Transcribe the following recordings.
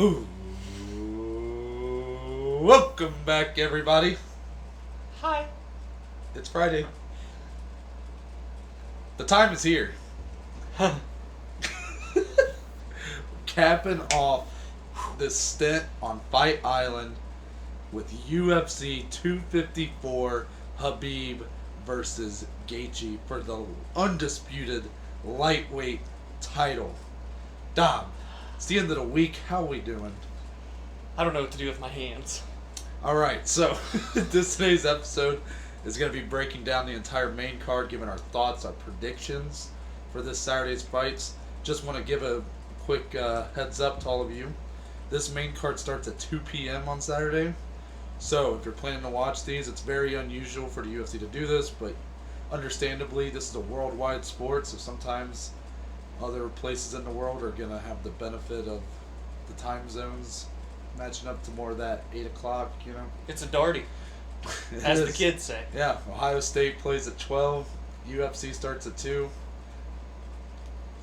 Ooh. Welcome back, everybody. Hi. It's Friday. The time is here. Capping off this stint on Fight Island with UFC 254 Khabib versus Gaethje for the undisputed lightweight title. Dom, it's the end of the week. How are we doing? I don't know what to do with my hands. Alright, so today's episode is going to be breaking down the entire main card, giving our thoughts, our predictions for this Saturday's fights. Just want to give a quick heads up to all of you. This main card starts at 2 p.m. on Saturday. So if you're planning to watch these, it's very unusual for the UFC to do this, but understandably, this is a worldwide sport, so sometimes other places in the world are going to have the benefit of the time zones matching up to more of that 8 o'clock, you know? It's a darty, as the kids say. Yeah, Ohio State plays at 12, UFC starts at 2.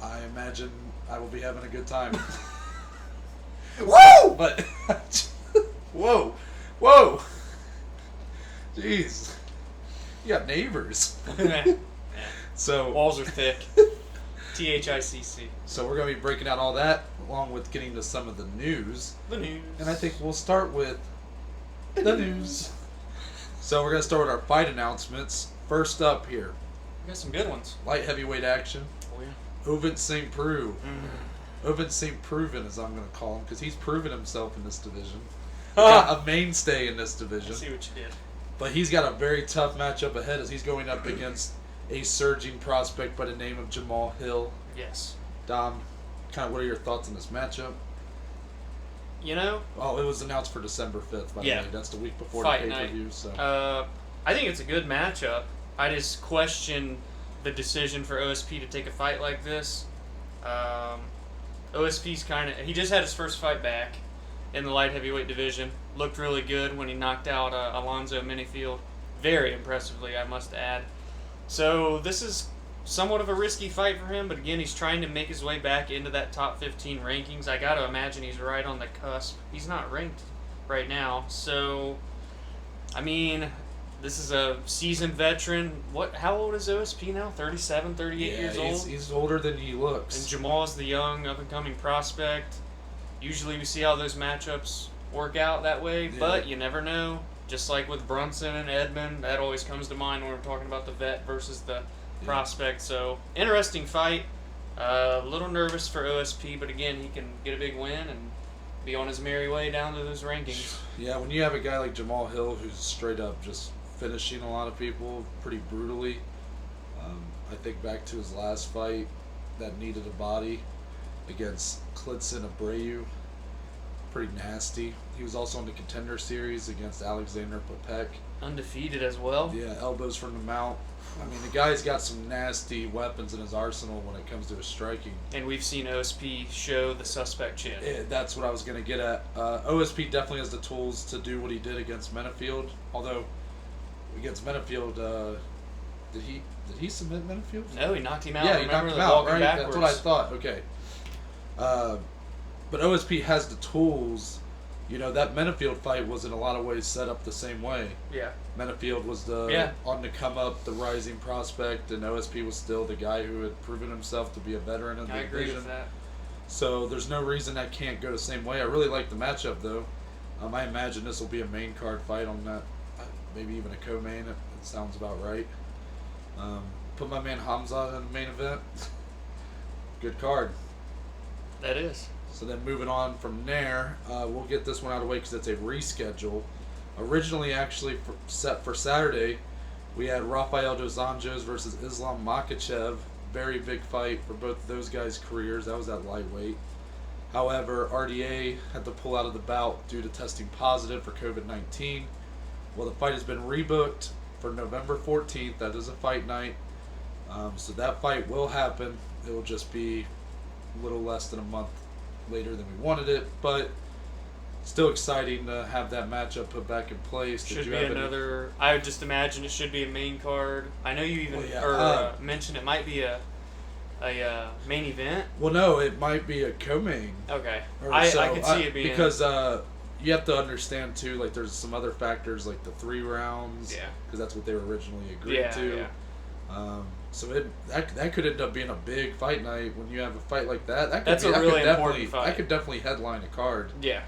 I imagine I will be having a good time. Woo! But, whoa, jeez, you got neighbors. So walls are thick. THICC. So we're going to be breaking out all that, along with getting to some of the news. The news. And I think we'll start with the news. So we're going to start with our fight announcements. First up here, We got some good ones. light heavyweight action. Oh, yeah. Ovince St. Preux. Ovince St. Proven, as I'm going to call him, because he's proven himself in this division. Got a mainstay in this I division. see what you did. But he's got a very tough matchup ahead as he's going up against a surging prospect by the name of Jamal Hill. Yes. Dom, kind of what are your thoughts on this matchup? You know, Oh, it was announced for December 5th, by the Yeah. way. That's the week before Fight the night. pay-per-view. So. I think it's a good matchup. I just question the decision for OSP to take a fight like this. OSP's he just had his first fight back in the light heavyweight division. Looked really good when he knocked out Alonzo Minifield. Very impressively, I must add. So this is somewhat of a risky fight for him, but again, he's trying to make his way back into that top 15 rankings. I got to imagine he's right on the cusp. He's not ranked right now, so I mean, this is a seasoned veteran. How old is OSP now? 37, 38 years old? He's older than he looks. And Jamal is the young, up-and-coming prospect. Usually we see how those matchups work out that way, but you never know. Just like with Brunson and Edmond, that always comes to mind when we're talking about the vet versus the prospect. So, interesting fight. A little nervous for OSP, but again, he can get a big win and be on his merry way down to those rankings. Yeah, when you have a guy like Jamal Hill who's straight up just finishing a lot of people pretty brutally, I think back to his last fight that needed a body against Klidson Abreu. Pretty nasty. He was also in the Contender Series against Alexander Popek. Undefeated as well. Yeah, elbows from the mount. I mean, the guy's got some nasty weapons in his arsenal when it comes to his striking. And we've seen OSP show the suspect chin. Yeah, that's what I was going to get at. OSP definitely has the tools to do what he did against Menifield. Although, against Menifield, did he submit Menifield? No, he knocked him out. Yeah, he Remember knocked him the out, walking right? backwards. That's what I thought. Okay. But OSP has the tools. You know, that Menifield fight was in a lot of ways set up the same way. Yeah. Menifield was on the come up, the rising prospect, and OSP was still the guy who had proven himself to be a veteran in the I agree division. with that. So there's no reason that can't go the same way. I really like the matchup though. I imagine this will be a main card fight on that, maybe even a co-main. It sounds about right. Put my man Hamza in the main event. Good card. That is. So then moving on from there, we'll get this one out of the way because it's a reschedule. Originally actually set for Saturday, we had Rafael dos Anjos versus Islam Makhachev. Very big fight for both of those guys' careers. That was at lightweight. However, RDA had to pull out of the bout due to testing positive for COVID-19. Well, the fight has been rebooked for November 14th. That is a fight night. So that fight will happen. It will just be a little less than a month later than we wanted it, but still exciting to have that matchup put back in place. Should be another. I would just imagine it should be a main card. I know you even mentioned it might be a a main event? Well, no, it might be a co-main. Okay. Or I so, could see it being... because you have to understand too. Like, there's some other factors like the 3 rounds. Yeah. Because that's what they were originally agreed to. Yeah. So that could end up being a big fight night when you have a fight like that. That's a really important fight. That could definitely headline a card. Yeah.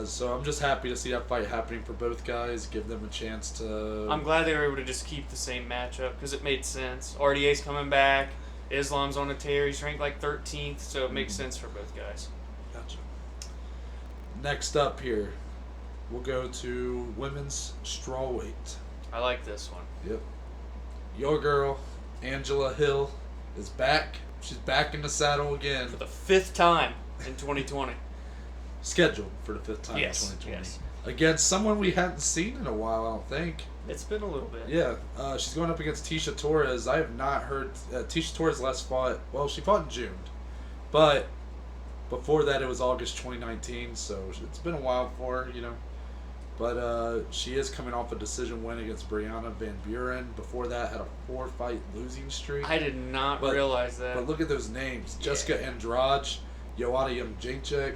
So I'm just happy to see that fight happening for both guys. Give them a chance to. I'm glad they were able to just keep the same matchup because it made sense. RDA's coming back. Islam's on a tear. He's ranked like 13th, so it makes sense for both guys. Gotcha. Next up here, we'll go to women's strawweight. I like this one. Yep. Your girl, Angela Hill, is back. She's back in the saddle again. For the 5th time in 2020. Scheduled for the 5th time in 2020. Yes. Against someone we hadn't seen in a while, I don't think. It's been a little bit. Yeah. She's going up against Tisha Torres. I have not heard... Tisha Torres last fought... Well, she fought in June. But before that, it was August 2019, so it's been a while for her, you know. But she is coming off a decision win against Brianna Van Buren. Before that, had a 4-fight losing streak. I did not realize that. But look at those names. Yeah. Jessica Andrade, Joanna Jędrzejczyk,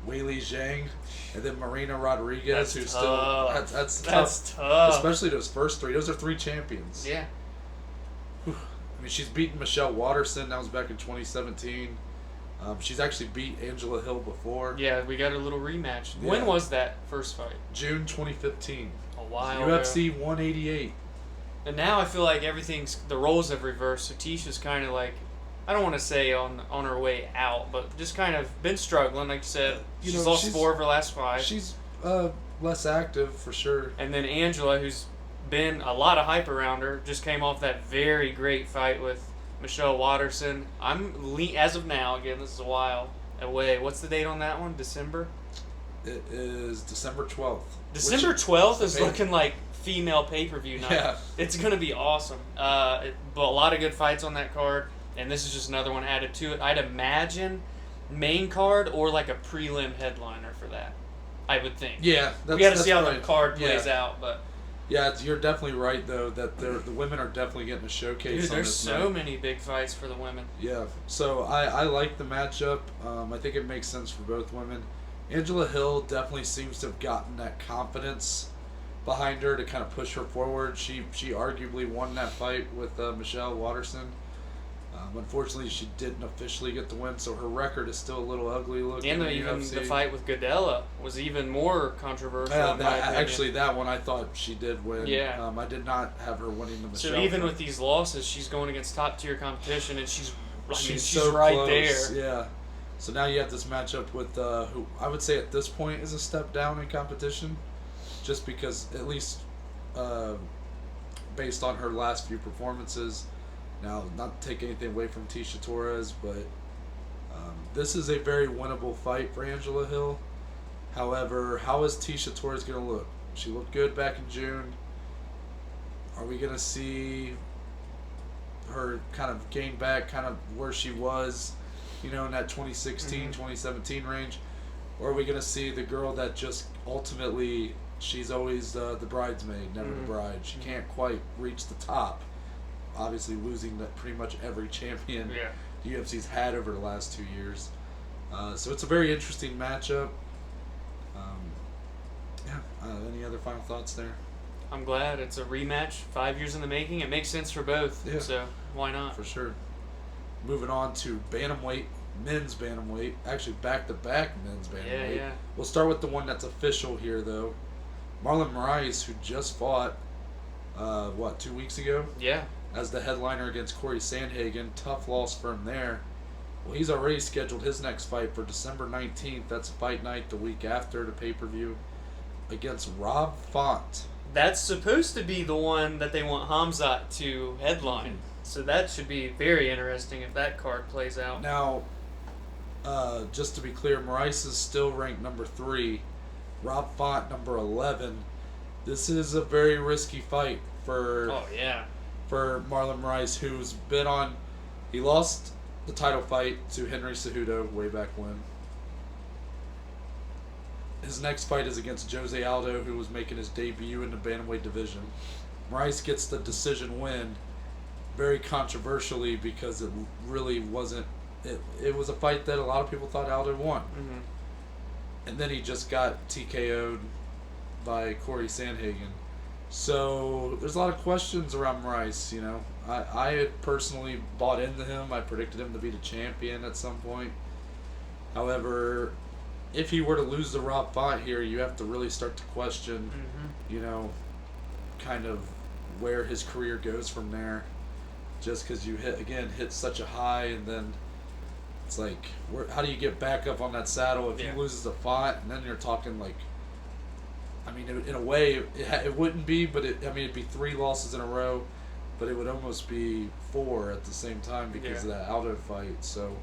Weili Zhang, and then Marina Rodriguez, That's who's tough. still... That's tough. Especially those first 3. Those are 3 champions. Yeah. I mean, she's beaten Michelle Waterson. That was back in 2017. She's actually beat Angela Hill before. Yeah, we got a little rematch. Yeah. When was that first fight? June 2015. A while UFC ago. 188. And now I feel like the roles have reversed. So Tisha's kind of like, I don't want to say on her way out, but just kind of been struggling. Like you said, she's lost 4 of her last 5. She's less active for sure. And then Angela, who's been a lot of hype around her, just came off that very great fight with Michelle Waterson. As of now, again, this is a while away. What's the date on that one? December? It is December 12th. December 12th is looking like female pay-per-view night. Yeah. It's going to be awesome. But a lot of good fights on that card, and this is just another one added to it. I'd imagine main card or like a prelim headliner for that, I would think. Yeah. We got to see how the card plays out, but... Yeah, you're definitely right, though, that the women are definitely getting a showcase. Dude, there's so night. many big fights for the women. Yeah, so I like the matchup. I think it makes sense for both women. Angela Hill definitely seems to have gotten that confidence behind her to kind of push her forward. She arguably won that fight with Michelle Waterson. Unfortunately, she didn't officially get the win, so her record is still a little ugly looking. And even the fight with Godella was even more controversial. Actually, that one I thought she did win. Yeah. I did not have her winning the Michelle. So even with these losses, she's going against top tier competition, and she's so right close. there. Yeah. So now you have this matchup with who I would say at this point is a step down in competition, just because at least based on her last few performances. Now, not to take anything away from Tisha Torres, but this is a very winnable fight for Angela Hill. However, how is Tisha Torres going to look? She looked good back in June. Are we going to see her kind of gain back kind of where she was, in that 2016, 2017 range? Or are we going to see the girl that just ultimately, she's always the bridesmaid, never the bride. She can't quite reach the top. Obviously losing that pretty much every champion the UFC's had over the last 2 years. So it's a very interesting matchup. Any other final thoughts there? I'm glad it's a rematch, 5 years in the making. It makes sense for both, so why not? For sure. Moving on to bantamweight, men's bantamweight. Actually, back-to-back men's bantamweight. Yeah. We'll start with the one that's official here, though. Marlon Moraes, who just fought, 2 weeks ago? Yeah. As the headliner against Corey Sandhagen. Tough loss for him there. Well, he's already scheduled his next fight for December 19th. That's fight night the week after the pay-per-view against Rob Font. That's supposed to be the one that they want Hamzat to headline. So that should be very interesting if that card plays out. Now, just to be clear, Moraes is still ranked number 3. Rob Font, number 11. This is a very risky fight for... Oh, yeah. For Marlon Moraes, who's been on... He lost the title fight to Henry Cejudo way back when. His next fight is against Jose Aldo, who was making his debut in the bantamweight division. Moraes gets the decision win. very controversially because it really wasn't. It was a fight that a lot of people thought Aldo won. Mm-hmm. And then he just got TKO'd by Corey Sandhagen. So there's a lot of questions around Rice. I had personally bought into him. I predicted him to be the champion at some point. However, if he were to lose the Rob Font here, you have to really start to question, kind of where his career goes from there. Just because you hit such a high, and then it's like, how do you get back up on that saddle if he loses the Font? And then you're talking like, I mean, in a way, it wouldn't be, but it'd be 3 losses in a row, but it would almost be 4 at the same time because of that Aldo fight. So,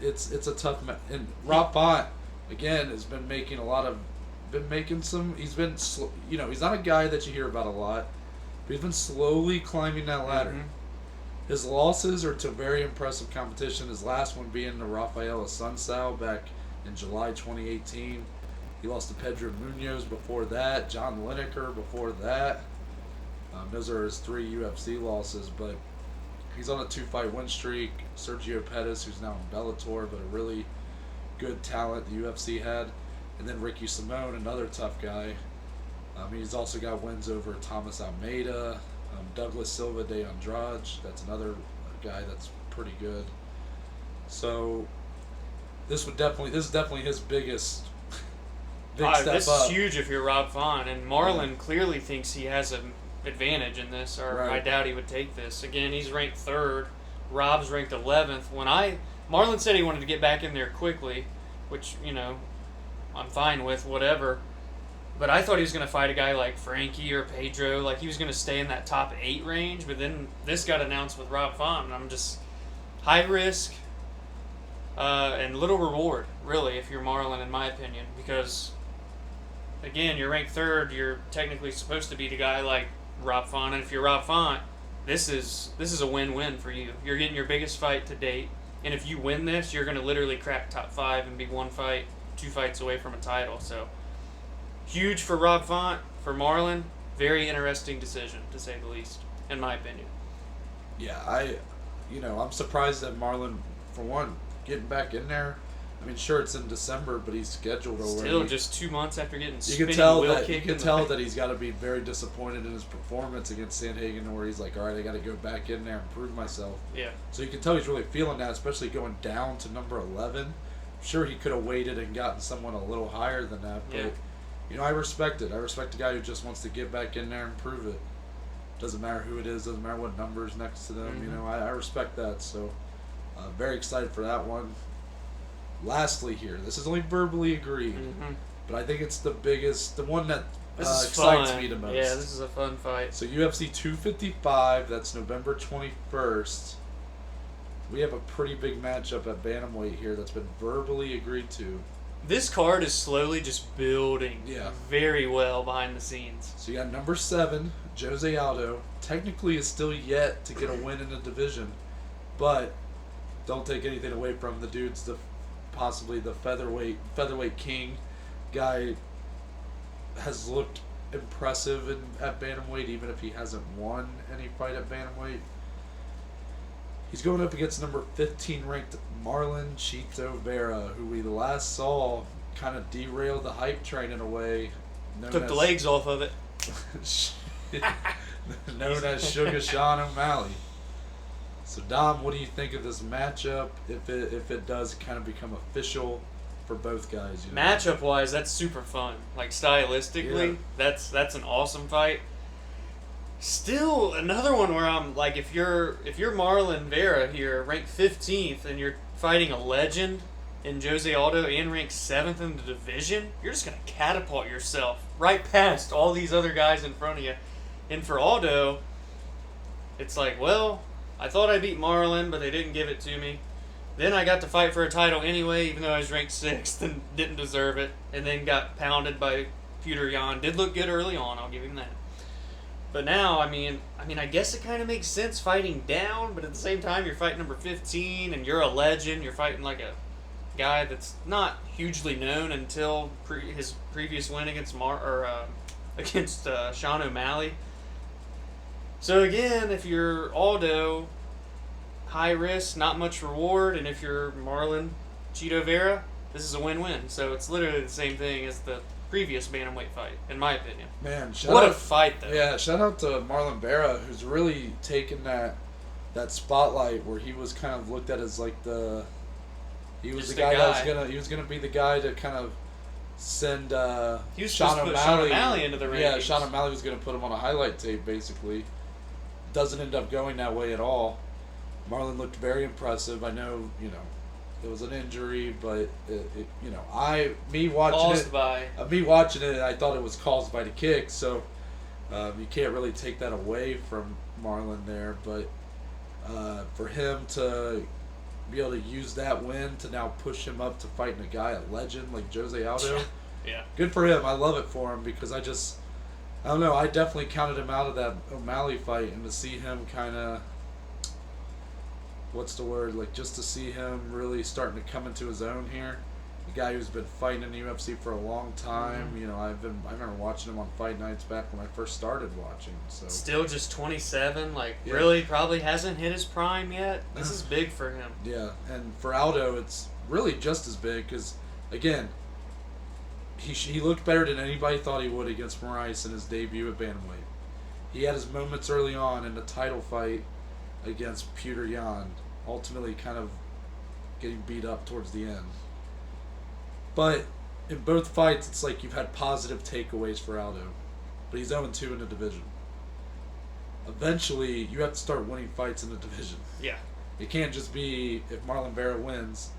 it's a tough and Rob Font again has been making he's been he's not a guy that you hear about a lot, but he's been slowly climbing that ladder. Mm-hmm. His losses are to very impressive competition. His last one being to Rafael Assunção back in July 2018. He lost to Pedro Munoz before that, John Lineker before that. Those are his 3 UFC losses, but he's on a 2-fight win streak. Sergio Pettis, who's now in Bellator, but a really good talent the UFC had. And then Ricky Simone, another tough guy. He's also got wins over Thomas Almeida, Douglas Silva de Andrade. That's another guy that's pretty good. So this is definitely his biggest step up. This is huge if you're Rob Font, and Marlon clearly thinks he has an advantage in this, or right. I doubt he would take this. Again, he's ranked 3rd. Rob's ranked 11th. Marlon said he wanted to get back in there quickly, which, I'm fine with, whatever. But I thought he was going to fight a guy like Frankie or Pedro, like he was going to stay in that top 8 range, but then this got announced with Rob Font, and I'm just high risk and little reward, really, if you're Marlon, in my opinion, because, again, you're ranked 3rd, you're technically supposed to beat a guy like Rob Font, and if you're Rob Font, this is a win-win for you. You're getting your biggest fight to date, and if you win this, you're going to literally crack top 5 and be 2 fights away from a title. So huge for Rob Font. For Marlon, very interesting decision, to say the least, in my opinion. Yeah, I'm surprised that Marlon, for one, getting back in there. I mean, sure, it's in December, but he's scheduled already. Still just 2 months after getting You can tell that he's got to be very disappointed in his performance against Sandhagen, where he's like, all right, I got to go back in there and prove myself. Yeah. So you can tell he's really feeling that, especially going down to number 11. I'm sure he could have waited and gotten someone a little higher than that, but I respect it. I respect a guy who just wants to get back in there and prove it. Doesn't matter who it is, doesn't matter what number's next to them. Mm-hmm. I respect that. So very excited for that one. Lastly here, this is only verbally agreed, but I think it's the one that excites me the most. Yeah, this is a fun fight. So UFC 255, that's November 21st. We have a pretty big matchup at bantamweight here that's been verbally agreed to. This card is slowly just building very well behind the scenes. So you got number 7, Jose Aldo. Technically is still yet to get a win in the division, but don't take anything away from the dude's possibly the featherweight king. Guy has looked impressive at bantamweight, even if he hasn't won any fight at bantamweight. He's going up against number 15 ranked Marlon Chito Vera, who we last saw kind of derailed the hype train in a way. Took the legs off of it. known as Sugar Sean O'Malley. So Dom, what do you think of this matchup? If it does kind of become official for both guys? Matchup wise, that's super fun. Like stylistically, that's an awesome fight. Still another one where I'm like, if you're Marlon Vera here, ranked 15th, and you're fighting a legend in Jose Aldo and ranked 7th in the division, you're just gonna catapult yourself right past all these other guys in front of you. And for Aldo, it's like, well, I thought I beat Marlon, but they didn't give it to me. Then I got to fight for a title anyway, even though I was ranked 6th and didn't deserve it. And then got pounded by Peter Yan. Did look good early on, I'll give him that. But now, I mean, I guess it kind of makes sense fighting down, but at the same time, you're fighting number 15, and you're a legend. You're fighting like a guy that's not hugely known until his previous win against Sean O'Malley. So again, if you're Aldo, high risk, not much reward, and if you're Marlon Chito Vera, this is a win-win. So it's literally the same thing as the previous bantamweight fight, in my opinion. Man, What a fight, though. Yeah, shout out to Marlon Vera, who's really taken that spotlight where he was kind of looked at as like he was Just the guy the that was gonna be the guy to kind of send He was Sean supposed to put Sean O'Malley into the rankings. Yeah, Sean O'Malley was gonna put him on a highlight tape basically. Doesn't end up going that way at all. Marlon looked very impressive. I know, it was an injury, but me watching it, I thought it was caused by the kick. So you can't really take that away from Marlon there. But for him to be able to use that win to now push him up to fighting a guy, a legend like Jose Aldo, yeah, good for him. I love it for him because I don't know. I definitely counted him out of that O'Malley fight, and to see him kind of. What's the word? Like, just to see him really starting to come into his own here. The guy who's been fighting in the UFC for a long time. Mm-hmm. I remember watching him on fight nights back when I first started watching. So still just 27. Yeah. Really probably hasn't hit his prime yet. This is big for him. Yeah, and for Aldo, it's really just as big because, again, he looked better than anybody thought he would against Moraes in his debut at bantamweight. He had his moments early on in the title fight against Petr Yan, ultimately kind of getting beat up towards the end. But in both fights, it's like you've had positive takeaways for Aldo. But he's 0-2 in the division. Eventually, you have to start winning fights in the division. Yeah. It can't just be if Marlon Vera wins,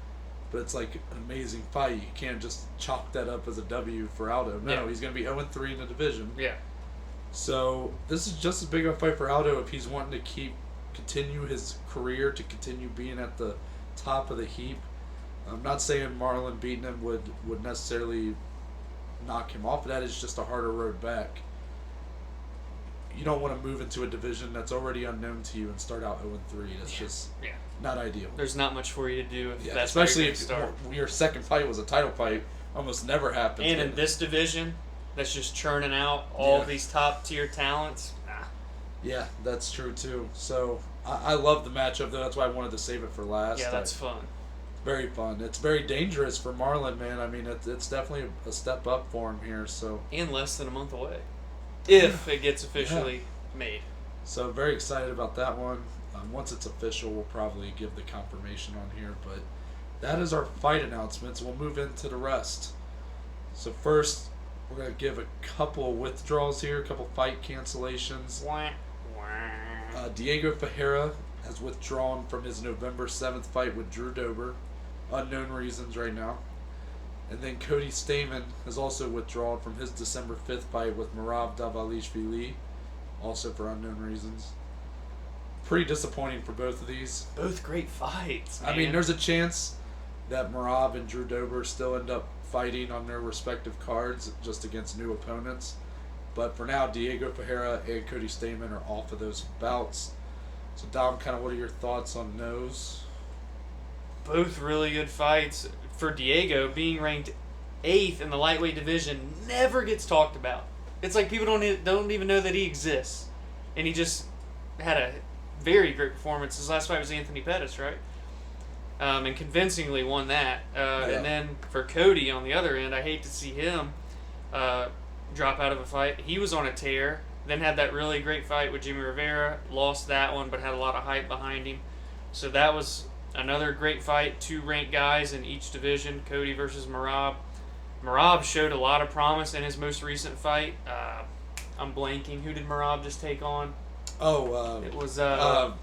but it's like an amazing fight. You can't just chalk that up as a W for Aldo. No, he's going to be 0-3 in the division. Yeah. So this is just as big of a fight for Aldo if he's wanting to continue his career, to continue being at the top of the heap. I'm not saying Marlon beating him would necessarily knock him off, but that is just a harder road back. You don't want to move into a division that's already unknown to you and start out 0-3. That's just not ideal. There's not much for you to do if that's especially if your second fight was a title fight. Almost never happens. And in this division, that's just churning out all these top tier talents. Yeah, that's true too. So I love the matchup though. That's why I wanted to save it for last. Yeah, that's fun. Very fun. It's very dangerous for Marlon, man. I mean, it's definitely a step up for him here. So and less than a month away, if it gets officially made. So very excited about that one. Once it's official, we'll probably give the confirmation on here. But that is our fight announcements. We'll move into the rest. So first, we're gonna give a couple of withdrawals here, a couple fight cancellations. Diego Ferreira has withdrawn from his November 7th fight with Drew Dober. Unknown reasons right now. And then Cody Stamann has also withdrawn from his December 5th fight with Merab Dvalishvili, also for unknown reasons. Pretty disappointing for both of these. Both great fights, man. I mean, there's a chance that Merab and Drew Dober still end up fighting on their respective cards just against new opponents. But for now, Diego Ferreira and Cody Stamann are off of those bouts. So, Dom, kind of what are your thoughts on those? Both really good fights. For Diego, being ranked 8th in the lightweight division never gets talked about. It's like people don't even know that he exists. And he just had a very great performance. His last fight was Anthony Pettis, right? And convincingly won that. And then for Cody on the other end, I hate to see him drop out of a fight. He was on a tear, then had that really great fight with Jimmy Rivera, lost that one, but had a lot of hype behind him. So that was another great fight, 2 ranked guys in each division, Cody versus Merab. Merab showed a lot of promise in his most recent fight. I'm blanking. Who did Merab just take on? It was... well,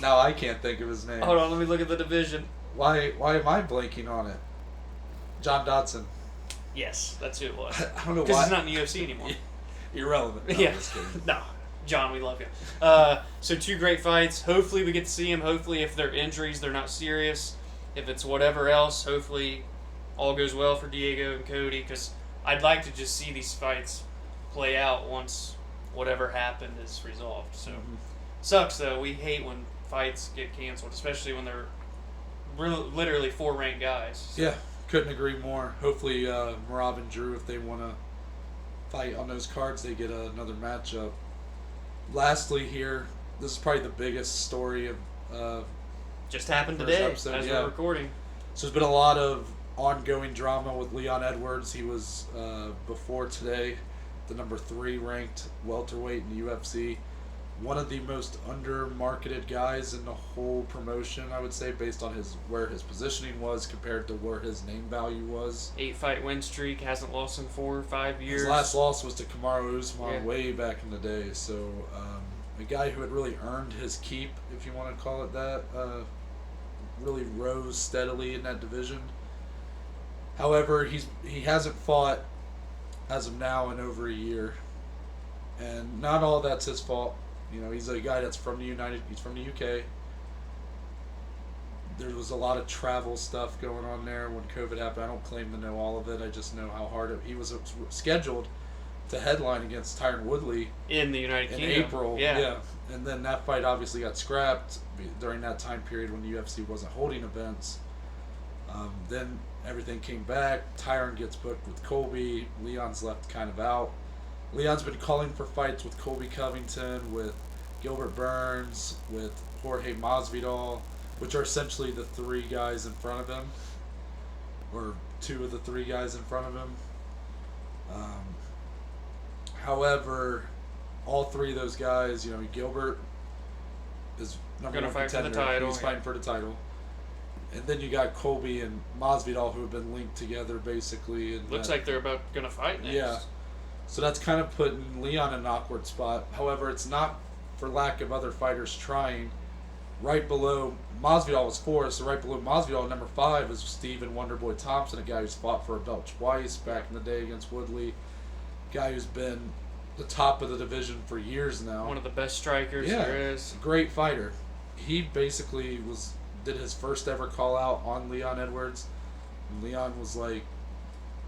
now I can't think of his name. Hold on, let me look at the division. Why am I blanking on it? John Dodson. Yes, that's who it was. I don't know why. Because he's not in the UFC anymore. Irrelevant. No, yeah. I'm just kidding. No. John, we love you. So 2 great fights. Hopefully we get to see him. Hopefully if they're injuries, they're not serious. If it's whatever else, hopefully all goes well for Diego and Cody. Because I'd like to just see these fights play out once whatever happened is resolved. So sucks though. We hate when fights get canceled, especially when they're literally 4 ranked guys. So. Yeah, couldn't agree more. Hopefully Merab and Drew, if they want to fight on those cards, they get another matchup. lastly here, this is probably the biggest story of Just happened first today episode, as yeah. we're recording. So there's been a lot of ongoing drama with Leon Edwards. He was, before today, the number 3 ranked welterweight in the UFC. One of the most under-marketed guys in the whole promotion, I would say, based on where his positioning was compared to where his name value was. 8-fight win streak, hasn't lost in 4 or 5 years. His last loss was to Kamaru Usman Yeah. way back in the day. So a guy who had really earned his keep, if you want to call it that, really rose steadily in that division. However, he hasn't fought as of now in over a year, and not all that's his fault. You know, he's a guy that's from he's from the UK. There was a lot of travel stuff going on there when COVID happened. I don't claim to know all of it. I just know how hard he was scheduled to headline against Tyron Woodley in the United in Kingdom. April. Yeah. And then that fight obviously got scrapped during that time period when the UFC wasn't holding events. Then everything came back. Tyron gets booked with Colby. Leon's left kind of out. Leon's been calling for fights with Colby Covington, with Gilbert Burns, with Jorge Masvidal, which are essentially the 3 guys in front of him, or 2 of the 3 guys in front of him. However, all 3 of those guys, you know, Gilbert is number 1 fight for the contender. title, He's fighting for the title. And then you got Colby and Masvidal, who have been linked together basically. And Looks like they're about gonna fight next. Yeah. So that's kind of putting Leon in an awkward spot. However, it's not for lack of other fighters trying. Right below Masvidal was 4, so right below Masvidal, number 5 is Stephen Wonderboy Thompson, a guy who's fought for a belt twice back in the day against Woodley. Guy who's been the top of the division for years now. One of the best strikers there is. Great fighter. He basically did his first ever call out on Leon Edwards. And Leon was like,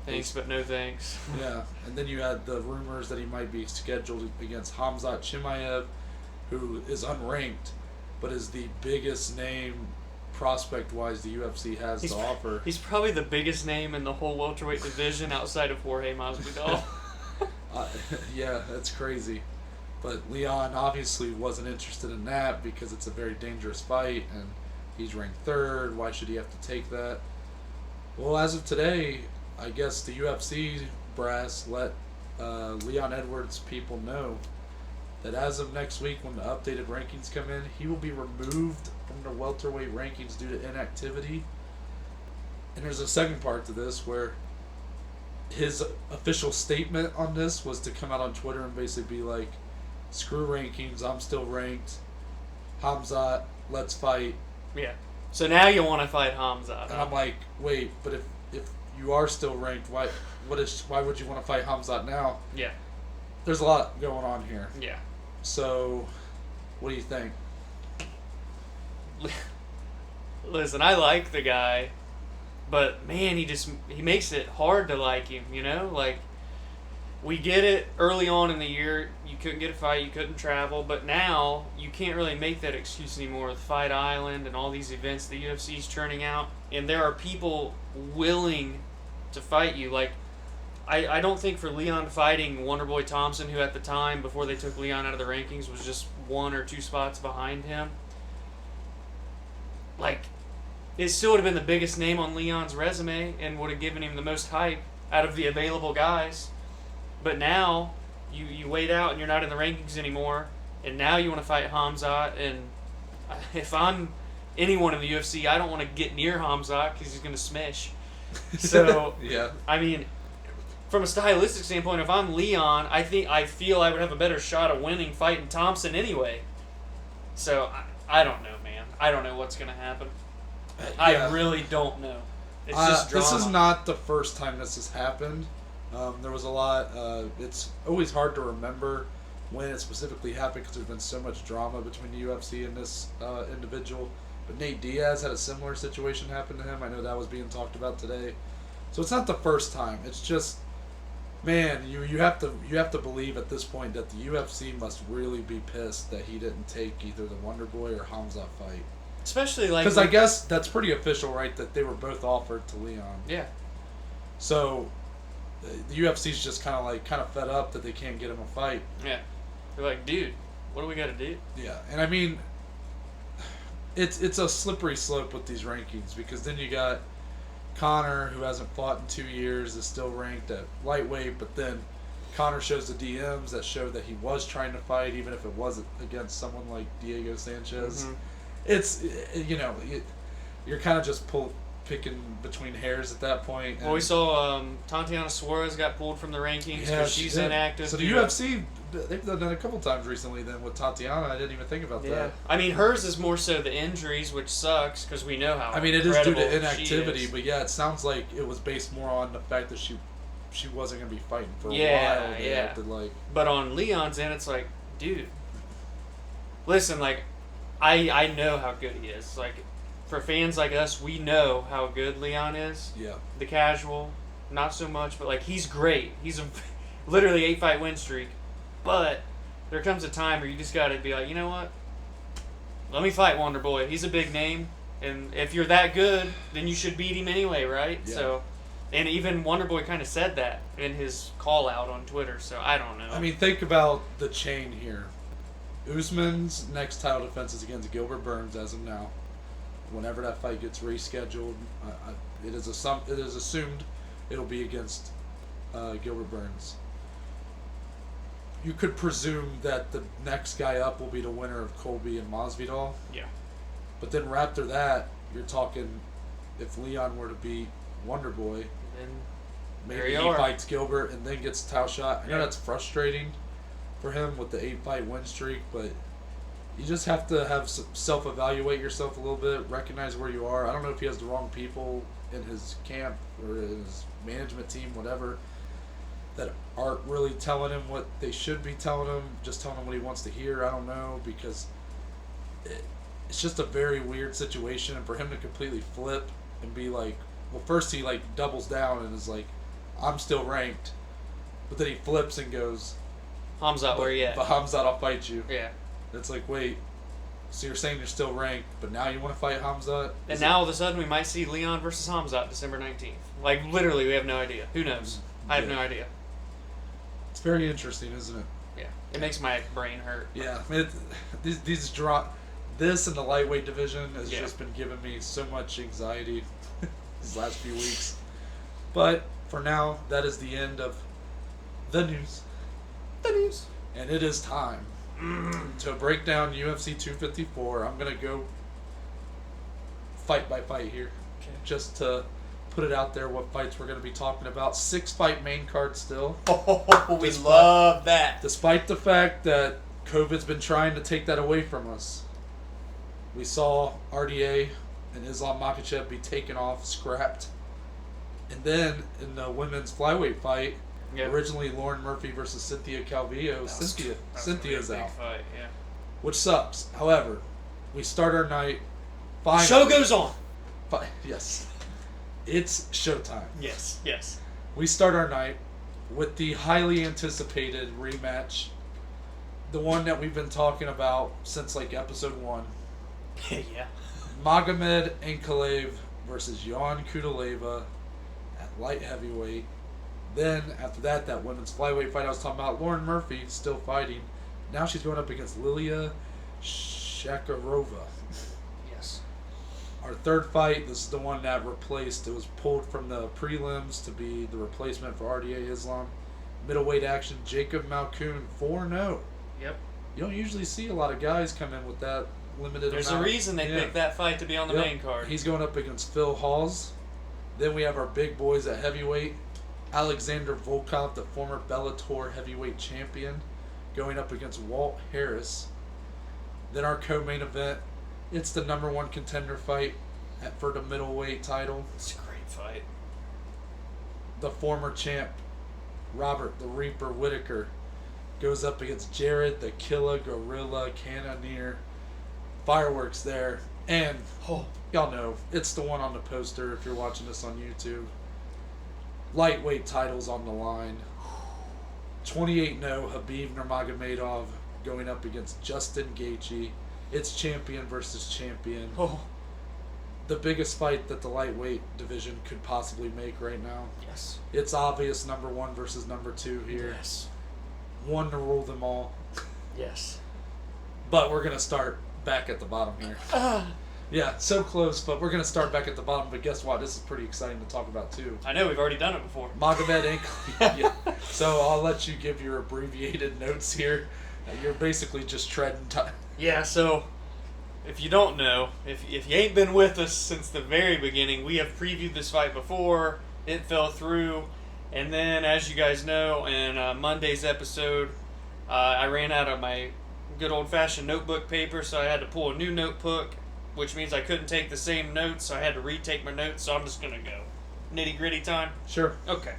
Thanks, but no thanks. yeah. And then you had the rumors that he might be scheduled against Khamzat Chimaev, who is unranked, but is the biggest name prospect-wise the UFC has to offer. He's probably the biggest name in the whole welterweight division outside of Jorge Masvidal. Yeah, that's crazy. But Leon obviously wasn't interested in that because it's a very dangerous fight, and he's ranked 3rd. Why should he have to take that? Well, as of today, I guess the UFC brass let Leon Edwards people know that as of next week, when the updated rankings come in, he will be removed from the welterweight rankings due to inactivity. And there's a second part to this where his official statement on this was to come out on Twitter and basically be like, screw rankings, I'm still ranked. Khamzat, let's fight. Yeah. So now you want to fight Khamzat. And I'm like, wait, but if you are still ranked, why would you want to fight Khamzat now? Yeah. There's a lot going on here. Yeah. So, what do you think? Listen, I like the guy, but man, he makes it hard to like him, you know? Like, we get it early on in the year, you couldn't get a fight, you couldn't travel, but now you can't really make that excuse anymore with Fight Island and all these events the UFC's churning out, and there are people willing to fight you. Like, I don't think for Leon fighting Wonderboy Thompson, who at the time, before they took Leon out of the rankings, was just 1 or 2 spots behind him, like, it still would have been the biggest name on Leon's resume and would have given him the most hype out of the available guys. But now, you wait out and you're not in the rankings anymore, and now you want to fight Khamzat, and if I'm anyone in the UFC, I don't want to get near Khamzat because he's going to smash. So, yeah. I mean, from a stylistic standpoint, if I'm Leon, I feel I would have a better shot of winning fighting Thompson anyway. So, I don't know, man. I don't know what's going to happen. I really don't know. It's just drama. This is not the first time this has happened. There was a lot. It's always hard to remember when it specifically happened because there's been so much drama between the UFC and this individual. But Nate Diaz had a similar situation happen to him. I know that was being talked about today. So it's not the first time. It's just, man, you have to believe at this point that the UFC must really be pissed that he didn't take either the Wonderboy or Khamzat fight. Especially like, because I guess that's pretty official, right? That they were both offered to Leon. Yeah. So the UFC's just kind of fed up that they can't get him a fight. Yeah. They're like, dude, what do we got to do? Yeah, and I mean, it's a slippery slope with these rankings because then you got Connor, who hasn't fought in 2 years, is still ranked at lightweight, but then Connor shows the DMs that showed that he was trying to fight, even if it wasn't against someone like Diego Sanchez. Mm-hmm. It's, you're kind of just picking between hairs at that point. Well, we saw Tatiana Suarez got pulled from the rankings because she's inactive. So the UFC, they've done that a couple times recently. Then with Tatiana, I didn't even think about that. I mean, hers is more so the injuries, which sucks because we know how. I mean, it is due to incredible inactivity, she is. but yeah, it sounds like it was based more on the fact that she wasn't gonna be fighting for a while. They had to, But on Leon's end, it's like, dude, listen, like, I know how good he is. Like, for fans like us, we know how good Leon is. Yeah. The casual, not so much, but like he's great. He's a literally 8-fight win streak. But there comes a time where you just gotta be like, you know what? Let me fight Wonder Boy. He's a big name, and if you're that good, then you should beat him anyway, right? Yeah. So, and even Wonder Boy kind of said that in his call out on Twitter. So I don't know. I mean, think about the chain here. Usman's next title defense is against Gilbert Burns as of now. Whenever that fight gets rescheduled, it is assumed it'll be against Gilbert Burns. You could presume that the next guy up will be the winner of Colby and Masvidal. Yeah. But then after that, you're talking if Leon were to beat Wonder Boy, then maybe he fights Gilbert and then gets a title shot. I know that's frustrating for him with the 8-fight win streak, but you just have to have self-evaluate yourself a little bit, recognize where you are. I don't know if he has the wrong people in his camp or in his management team, whatever, that aren't really telling him what they should be telling him, just telling him what he wants to hear. I don't know, because it's just a very weird situation, and for him to completely flip and be like, well, first he like doubles down and is like, I'm still ranked, but then he flips and goes, Hamzat, where you at? But Hamzat, I'll fight you. Yeah. It's like, wait, so you're saying you're still ranked, but now you want to fight Hamzat? And now all of a sudden we might see Leon versus Hamzat December 19th. Like, literally, we have no idea. Who knows? I have no idea. It's very interesting, isn't it? Yeah. It makes my brain hurt. Yeah. I mean, this and the lightweight division has just been giving me so much anxiety these last few weeks. But for now, that is the end of the news. The news. And it is time to break down UFC 254. I'm going to go fight by fight here. Okay. Just to put it out there what fights we're going to be talking about. 6-fight main card still. Oh, we love that. Despite the fact that COVID's been trying to take that away from us. We saw RDA and Islam Makhachev be taken off, scrapped. And then in the women's flyweight fight, originally Lauren Murphy versus Cynthia Calvillo. Cynthia's out. Fight, yeah. Which sucks. However, we start our night. Finally. Show goes on. Yes. It's showtime. Yes. We start our night with the highly anticipated rematch. The one that we've been talking about since like episode 1. Yeah. Magomed Ankalaev versus Jan Kudaleva at light heavyweight. Then, after that women's flyweight fight I was talking about, Lauren Murphy still fighting. Now she's going up against Lilia Shakarova. Yes. Our third fight, this is the one that replaced, it was pulled from the prelims to be the replacement for RDA Islam. Middleweight action, Jacob Malkoun, 4-0. Yep. You don't usually see a lot of guys come in with that limited There's amount. a reason they picked that fight to be on the main card. He's going up against Phil Hawes. Then we have our big boys at heavyweight. Alexander Volkov, the former Bellator heavyweight champion, going up against Walt Harris. Then our co-main event, it's the number 1 contender fight for the middleweight title. It's a great fight. The former champ, Robert the Reaper Whitaker, goes up against Jared the Killer Gorilla Cannonier. Fireworks there. And, y'all know, it's the one on the poster if you're watching this on YouTube. Lightweight titles on the line. 28-0 Habib Nurmagomedov going up against Justin Gaethje. It's champion versus champion. The biggest fight that the lightweight division could possibly make right now. Yes. It's obvious number 1 versus number 2 here. Yes. One to rule them all. Yes. But we're going to start back at the bottom here. Yeah, so close, but we're going to start back at the bottom. But guess what? This is pretty exciting to talk about, too. I know, we've already done it before. Magomed and Khalil. Yeah. So I'll let you give your abbreviated notes here. You're basically just treading time. Yeah, so if you don't know, if you ain't been with us since the very beginning, we have previewed this fight before. It fell through. And then, as you guys know, in Monday's episode, I ran out of my good old-fashioned notebook paper, so I had to pull a new notebook, which means I couldn't take the same notes, so I had to retake my notes, so I'm just going to go. Nitty-gritty time? Sure. Okay.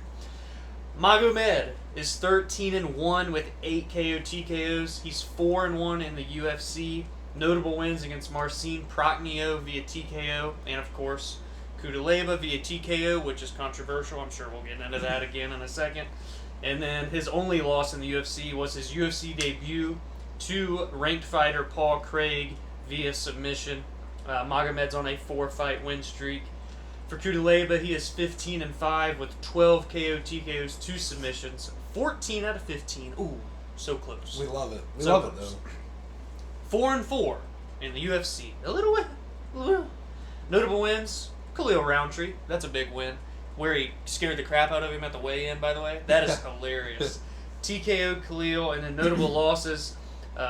Magomed is 13-1 with 8 KO TKOs. He's 4-1 in the UFC. Notable wins against Marcin Prachnio via TKO, and of course, Kudaleba via TKO, which is controversial. I'm sure we'll get into that again in a second. And then his only loss in the UFC was his UFC debut to ranked fighter Paul Craig via submission. Magomed's on a 4-fight win streak. For Kudaleba, he is 15-5 with 12 KO TKOs, 2 submissions, 14 out of 15. Ooh, so close. We love it. We So love it, close. though. 4-4 in the UFC. A little win. Notable wins. Khalil Roundtree. That's a big win. Where he scared the crap out of him at the weigh-in, by the way. That is hilarious. TKO Khalil, and then notable losses.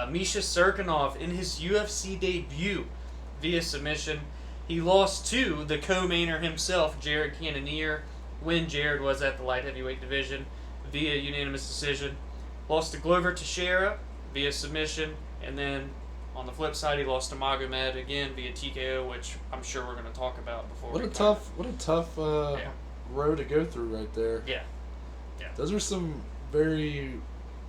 Misha Serkinov in his UFC debut via submission. He lost to the co-mainer himself, Jared Cannonier, when Jared was at the light heavyweight division via unanimous decision. Lost to Glover Teixeira via submission, and then on the flip side, he lost to Magomed again via TKO, which I'm sure we're going to talk about before. What a tough road to go through right there. Yeah. Those are some very.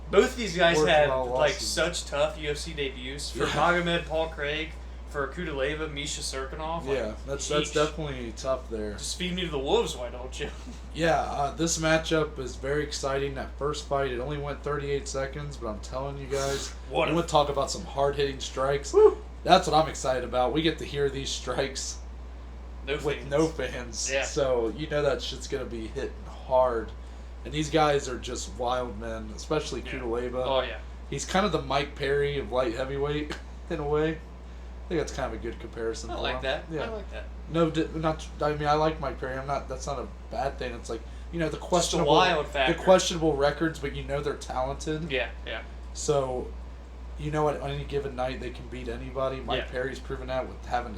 Both these guys had worthwhile like losses. such tough UFC debuts. For Yeah. Magomed, Paul Craig. For Kudaleba, Misha Serkinov. Yeah, that's definitely tough there. Just feed me to the wolves, why don't you? Yeah, this matchup is very exciting. That first fight, it only went 38 seconds, but I'm telling you guys, What we a- want to talk about some hard-hitting strikes. Woo. That's what I'm excited about. We get to hear these strikes No with fans. no fans. Yeah. So you know that shit's going to be hitting hard. And these guys are just wild men, especially Yeah. Kudaleba. Oh, yeah. He's kind of the Mike Perry of light heavyweight, in a way. I think that's kind of a good comparison. I for like him. that. Yeah. I like that. No, not. I mean, I like Mike Perry. That's not a bad thing. It's like, you know, the questionable, wild factor. the questionable records, but you know they're talented. Yeah. So, you know, at any given night they can beat anybody. Mike Yeah. Perry's proven that with having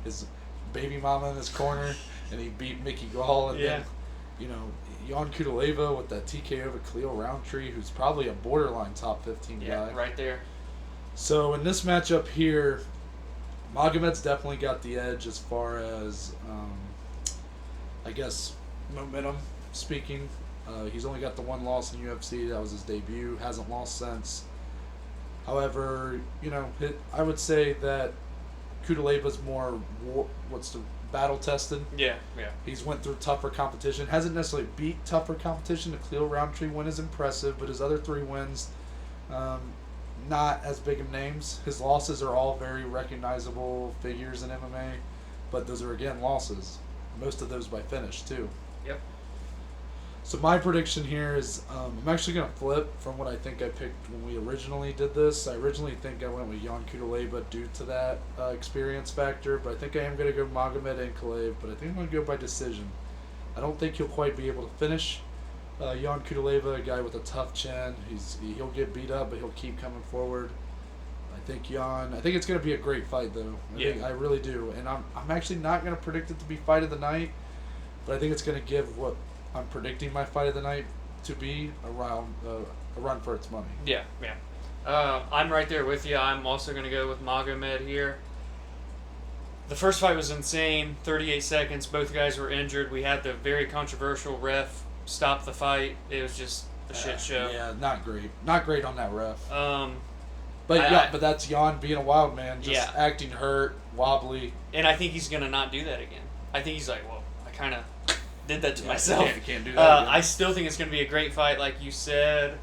his baby mama in his corner, and he beat Mickey Gall, and then, you know, Jan Kudaleba with that TKO over Khalil Roundtree, who's probably a borderline top 15 guy. Right there. So in this matchup here, Magomed's definitely got the edge as far as, I guess, momentum speaking. He's only got the one loss in UFC. That was his debut. Hasn't lost since. However, you know, I would say that Kudaleba's more, battle tested. Yeah. He's went through tougher competition. Hasn't necessarily beat tougher competition. The Khalil Roundtree win is impressive, but his other 3 wins, not as big of names. His losses are all very recognizable figures in MMA, but those are, again, losses. Most of those by finish, too. Yep. So my prediction here is I'm actually going to flip from what I think I picked when we originally did this. I originally think I went with Jan Kudaleba due to that experience factor, but I think I am going to go Magomed and Kalev, but I think I'm going to go by decision. I don't think he'll quite be able to finish. Jan Kudaleba, a guy with a tough chin, he'll get beat up, but he'll keep coming forward. I think it's going to be a great fight, though. I really do. And I'm actually not going to predict it to be fight of the night, but I think it's going to give what I'm predicting my fight of the night to be around a run for its money. Yeah. I'm right there with you. I'm also going to go with Magomed here. The first fight was insane. 38 seconds. Both guys were injured. We had the very controversial ref stop the fight. It was just a shit show. Yeah, not great. Not great on that ref. But But that's Jan being a wild man, just Yeah. acting hurt, wobbly. And I think he's going to not do that again. I think he's like, well, I kind of did that to myself. Can't do that again. I still think it's going to be a great fight, like you said.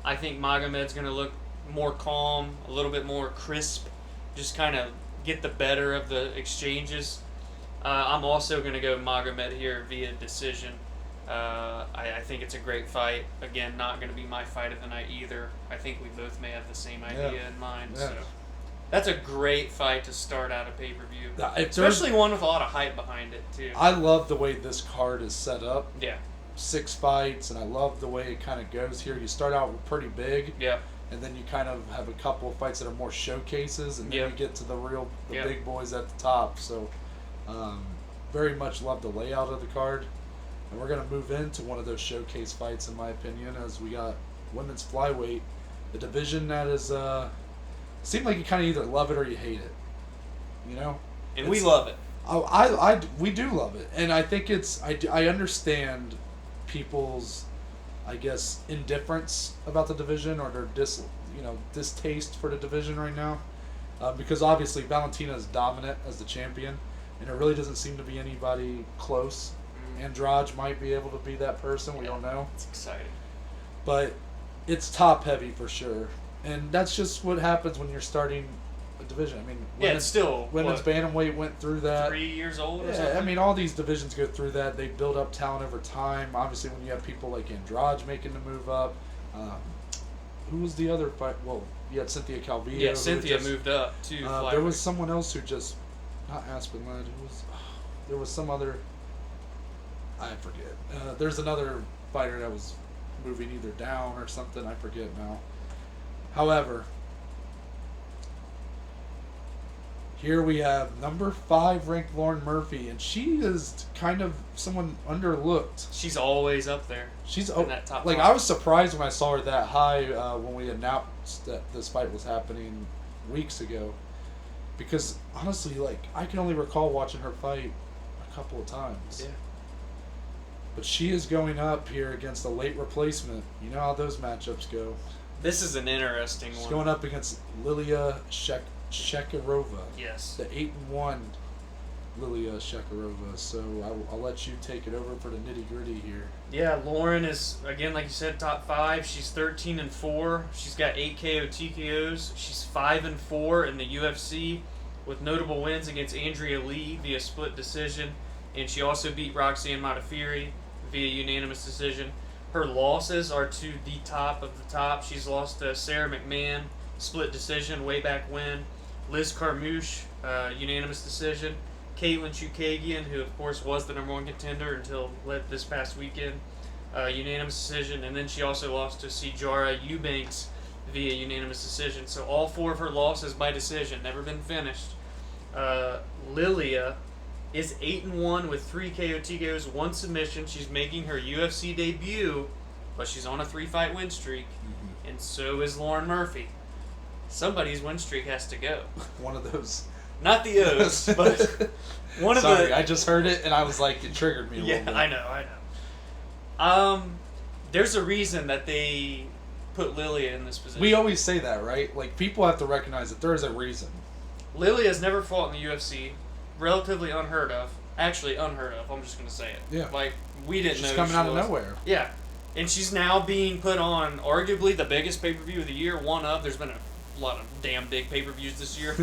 I think Magomed's going to look more calm, a little bit more crisp, just kind of get the better of the exchanges. I'm also going to go Magomed here via decision. I think it's a great fight. Again, not going to be my fight of the night either. I think we both may have the same idea in mind. Yeah. So that's a great fight to start out a pay-per-view. Especially one with a lot of hype behind it, too. I love the way this card is set up. Yeah. 6 fights, and I love the way it kind of goes here. You start out pretty big. Yeah. And then you kind of have a couple of fights that are more showcases, and then you get to the big boys at the top. So, very much love the layout of the card. And we're going to move into one of those showcase fights, in my opinion, as we got women's flyweight, the division that is, seemed like you kind of either love it or you hate it. You know? And we love it. We do love it. And I think I understand people's, I guess, indifference about the division or their distaste for the division right now, because obviously Valentina is dominant as the champion, and there really doesn't seem to be anybody close. Andrade might be able to be that person. We don't know. It's exciting, but it's top heavy for sure, and that's just what happens when you're starting a division. I mean, it's still women's bantamweight went through that. 3 years old. Or Yeah, something? I mean, all these divisions go through that. They build up talent over time. Obviously, when you have people like Andrade making the move up, who was the other fight? Well, you had Cynthia Calvillo. Yeah, Cynthia moved up to flyweight. There was someone else who just, not Aspen Ladd. There was some other. I forget. There's another fighter that was moving either down or something. I forget now. However, here we have number 5 ranked Lauren Murphy, and she is kind of someone underlooked. She's always up there. She's in that top like 5. I was surprised when I saw her that high when we announced that this fight was happening weeks ago, because honestly, like I can only recall watching her fight a couple of times. Yeah. But she is going up here against a late replacement. You know how those matchups go. This is an interesting She's one. going up against Lilia Shekharova. Yes. The 8-1 Lilia Shekharova. So I'll let you take it over for the nitty gritty here. Yeah, Lauren is, again, like you said, top 5. She's 13-4. She's got 8 KO TKOs. She's 5-4 in the UFC, with notable wins against Andrea Lee via split decision, and she also beat Roxanne Modafferi via unanimous decision. Her losses are to the top of the top. She's lost to Sarah McMahon, split decision, way back when. Liz Carmouche, unanimous decision. Caitlin Chukagian, who of course was the number 1 contender until this past weekend, unanimous decision. And then she also lost to Sijara Eubanks via unanimous decision. So all 4 of her losses by decision, never been finished. Lilia is 8-1 with 3 KO TKOs, 1 submission. She's making her UFC debut, but she's on a 3-fight win streak, and so is Lauren Murphy. Somebody's win streak has to go. One of those. Not the O's, but one of Sorry, the. I just heard it and I was like, it triggered me a little bit. I know. There's a reason that they put Lilia in this position. We always say that, right? Like, people have to recognize that there is a reason. Lilia's never fought in the UFC. Relatively unheard of. Actually, unheard of. I'm just going to say it. Yeah. Like, we didn't know She's coming she out of was. nowhere. Yeah. And she's now being put on arguably the biggest pay-per-view of the year. One of. There's been a lot of damn big pay-per-views this year.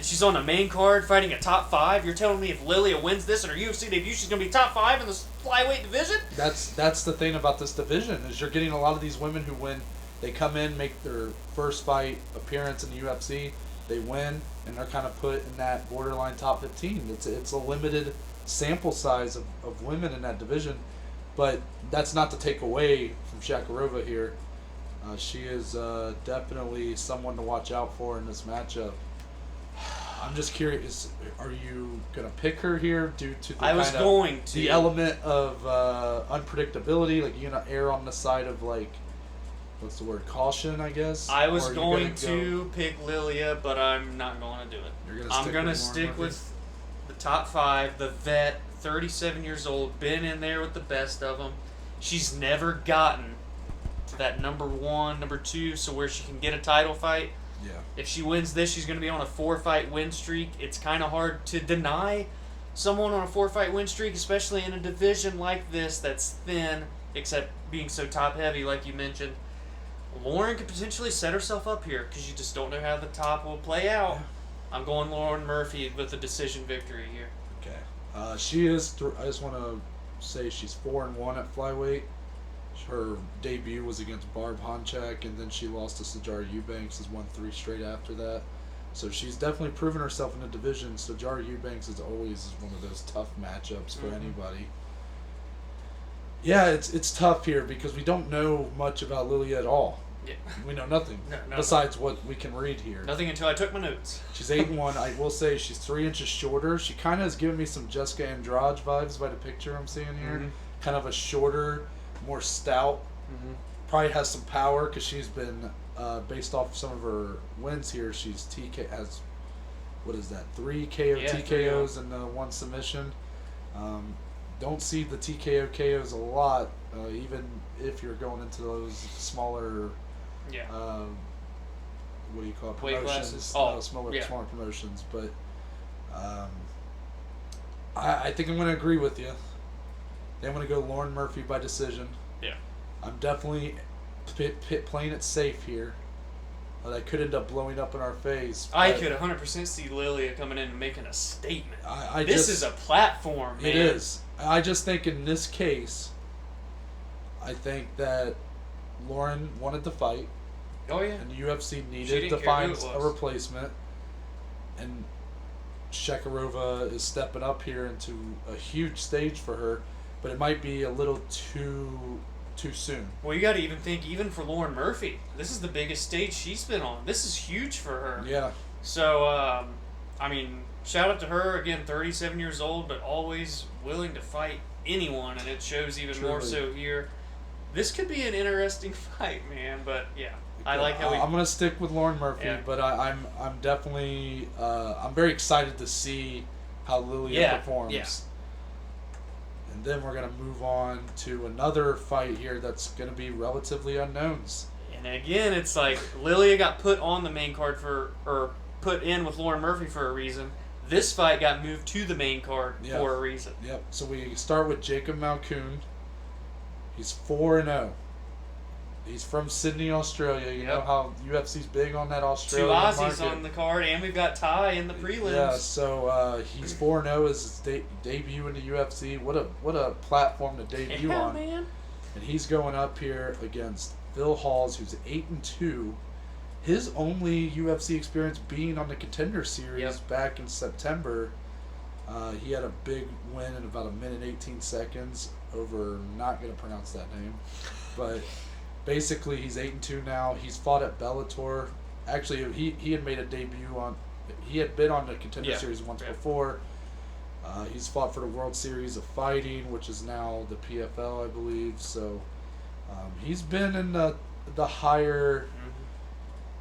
She's on the main card fighting a top 5. You're telling me if Lilia wins this in her UFC debut, she's going to be top 5 in the flyweight division? That's the thing about this division, is you're getting a lot of these women who win. They come in, make their first fight appearance in the UFC, they win, and they're kind of put in that borderline top 15. It's a limited sample size of women in that division, but that's not to take away from Shekharova here. She is definitely someone to watch out for in this matchup. I'm just curious, are you going to pick her here due to the element of unpredictability? Like, you going to err on the side of, like, what's the word, caution, I guess? I was going to pick Lilia, but I'm not going to do it. I'm going to stick with the top 5, the vet, 37 years old, been in there with the best of them. She's never gotten to that number 1, number 2, so where she can get a title fight. Yeah. If she wins this, she's going to be on a 4-fight win streak. It's kind of hard to deny someone on a 4-fight win streak, especially in a division like this that's thin, except being so top-heavy, like you mentioned. Lauren could potentially set herself up here because you just don't know how the top will play out. Yeah. I'm going Lauren Murphy with a decision victory here. Okay. She is. I just want to say she's 4-1 at flyweight. Her debut was against Barb Honchak, and then she lost to Sajara Eubanks, has won 3 straight after that. So she's definitely proven herself in the division. Sajara Eubanks is always one of those tough matchups for anybody. Yeah, it's tough here because we don't know much about Lily at all. Yeah. We know nothing besides what we can read here. Nothing until I took my notes. She's 8-1. I will say she's 3 inches shorter. She kind of has given me some Jessica Andrade vibes by the picture I'm seeing here. Mm-hmm. Kind of a shorter, more stout. Mm-hmm. Probably has some power because she's been, based off some of her wins here, she's has, what is that, 3 TKOs and 1 submission. Don't see the TKO KOs a lot, even if you're going into those smaller, what do you call it, promotions? Smaller promotions. But I think I'm going to agree with you. I'm going to go Lauren Murphy by decision. Yeah. I'm definitely playing it safe here. That could end up blowing up in our face. I could 100% see Lilia coming in and making a statement. This is a platform, man. It is. I just think in this case, I think that Lauren wanted to fight. Oh, yeah. And the UFC needed to find a replacement. And Shekarova is stepping up here into a huge stage for her. But it might be a little too soon. Well, you got to even think, even for Lauren Murphy, this is the biggest stage she's been on. This is huge for her. Yeah. So, I mean, shout out to her, again, 37 years old, but always willing to fight anyone, and it shows even more so here. This could be an interesting fight, man, but yeah. I like how I'm going to stick with Lauren Murphy, but I'm definitely, I'm very excited to see how Lilia performs. Yeah. And then we're going to move on to another fight here that's going to be relatively unknowns. And again, it's like Lilia got put on the main card or put in with Lauren Murphy for a reason. This fight got moved to the main card for a reason. Yep. So we start with Jacob Malkoun. He's 4-0. He's from Sydney, Australia. You know how UFC's big on that Australian market. 2 Aussies on the card, and we've got Ty in the prelims. Yeah, so he's 4-0 as his debut in the UFC. What a platform to debut on. Man. And he's going up here against Phil Hawes, who's 8-2. His only UFC experience being on the Contender Series back in September. He had a big win in about 1 minute 18 seconds over, not going to pronounce that name, but basically he's 8-2 now. He's fought at Bellator. Actually, he had made a debut on, he had been on the Contender Series once before. He's fought for the World Series of Fighting, which is now the PFL, I believe. So he's been in the higher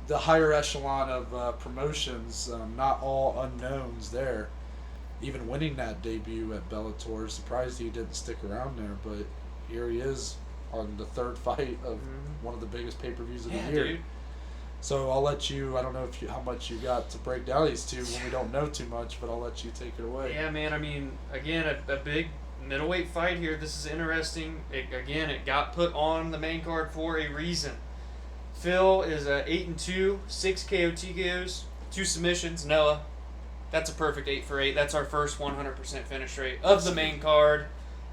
echelon of promotions. Not all unknowns there. Even winning that debut at Bellator, surprised he didn't stick around there, but here he is on the 3rd fight of one of the biggest pay-per-views of the year. Dude. So I'll let you, I don't know how much you got to break down these two when we don't know too much, but I'll let you take it away. Yeah, man, I mean, again, a big middleweight fight here. This is interesting. It got put on the main card for a reason. Phil is 8-2, 6 KO TKOs, 2 submissions. Noah, that's a perfect 8 for 8. That's our first 100% finish rate of the main card.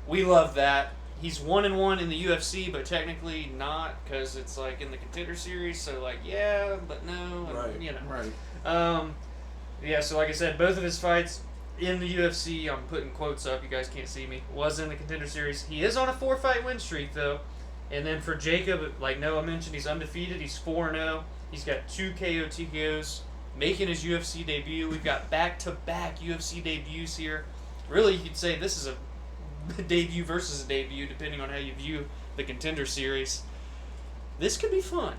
We love that. He's 1-1 in the UFC, but technically not, because it's like in the Contender Series. So like, yeah, but no, and, you know. Right. Yeah. So like I said, both of his fights in the UFC, I'm putting quotes up. You guys can't see me. Was in the Contender Series. He is on a 4-fight win streak though. And then for Jacob, like Noah mentioned, he's undefeated. He's 4-0. He's got 2 KO TKOs, making his UFC debut. We've got back-to-back UFC debuts here. Really, you could say this is a debut versus a debut, depending on how you view the Contender Series. This could be fun.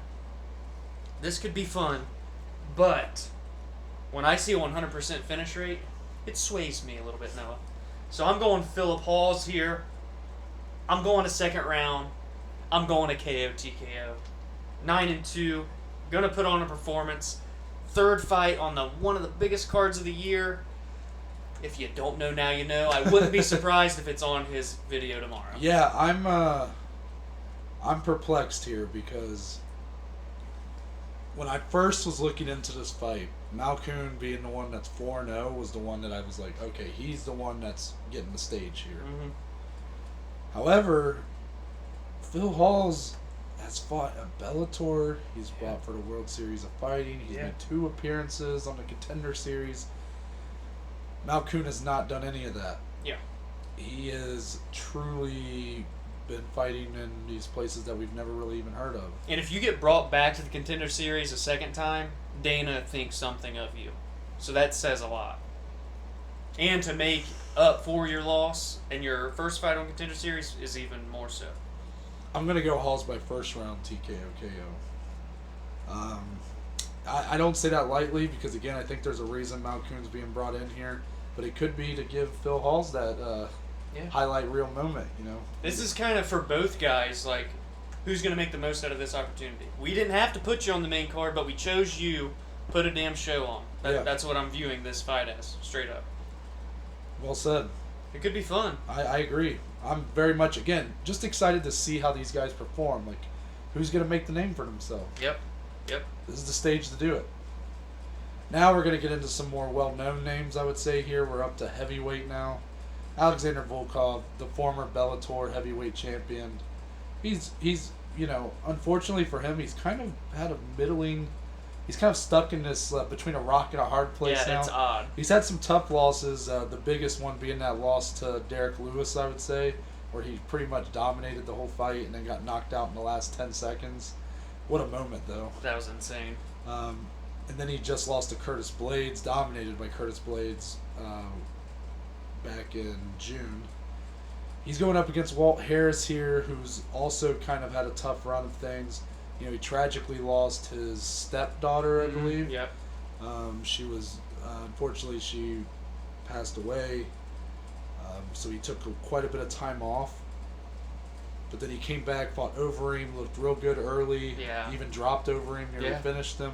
But when I see a 100% finish rate, it sways me a little bit, Noah. So I'm going Philip Hawes here. I'm going to 2nd round. I'm going to KO TKO. 9-2. Gonna put on a performance. 3rd fight on one of the biggest cards of the year. If you don't know now, you know. I wouldn't be surprised if it's on his video tomorrow. Yeah, I'm perplexed here because when I first was looking into this fight, Malkoun being the one that's 4-0 was the one that I was like, okay, he's the one that's getting the stage here. However, Phil Hawes has fought at Bellator. He's fought for the World Series of Fighting. He's made 2 appearances on the Contender Series. Malkoun has not done any of that. Yeah. He has truly been fighting in these places that we've never really even heard of. And if you get brought back to the Contender Series a second time, Dana thinks something of you. So that says a lot. And to make up for your loss in your first fight on Contender Series is even more so. I'm going to go Hawes by first round TKO KO. I don't say that lightly because, again, I think there's a reason Malkoun's being brought in here. But it could be to give Phil Hawes that highlight reel moment, you know. This is kind of for both guys, like, who's going to make the most out of this opportunity. We didn't have to put you on the main card, but we chose you. Put a damn show on. That's what I'm viewing this fight as, straight up. Well said. It could be fun. I agree. I'm very much, again, just excited to see how these guys perform. Like, who's going to make the name for themselves? Yep. This is the stage to do it. Now we're going to get into some more well-known names, I would say, here. We're up to heavyweight now. Alexander Volkov, the former Bellator heavyweight champion. He's you know, unfortunately for him, he's kind of had a middling... He's kind of stuck in this between a rock and a hard place now. Yeah, it's odd. He's had some tough losses, the biggest one being that loss to Derek Lewis, I would say, where he pretty much dominated the whole fight and then got knocked out in the last 10 seconds. What a moment, though. That was insane. And then he just lost to Curtis Blades, dominated by Curtis Blades back in June. He's going up against Walt Harris here, who's also kind of had a tough run of things. You know, he tragically lost his stepdaughter, I believe. Yep. She was, unfortunately, she passed away. So he took quite a bit of time off. But then he came back, fought Overeem, looked real good early. Yeah. Even dropped Overeem, nearly Yeah. finished him.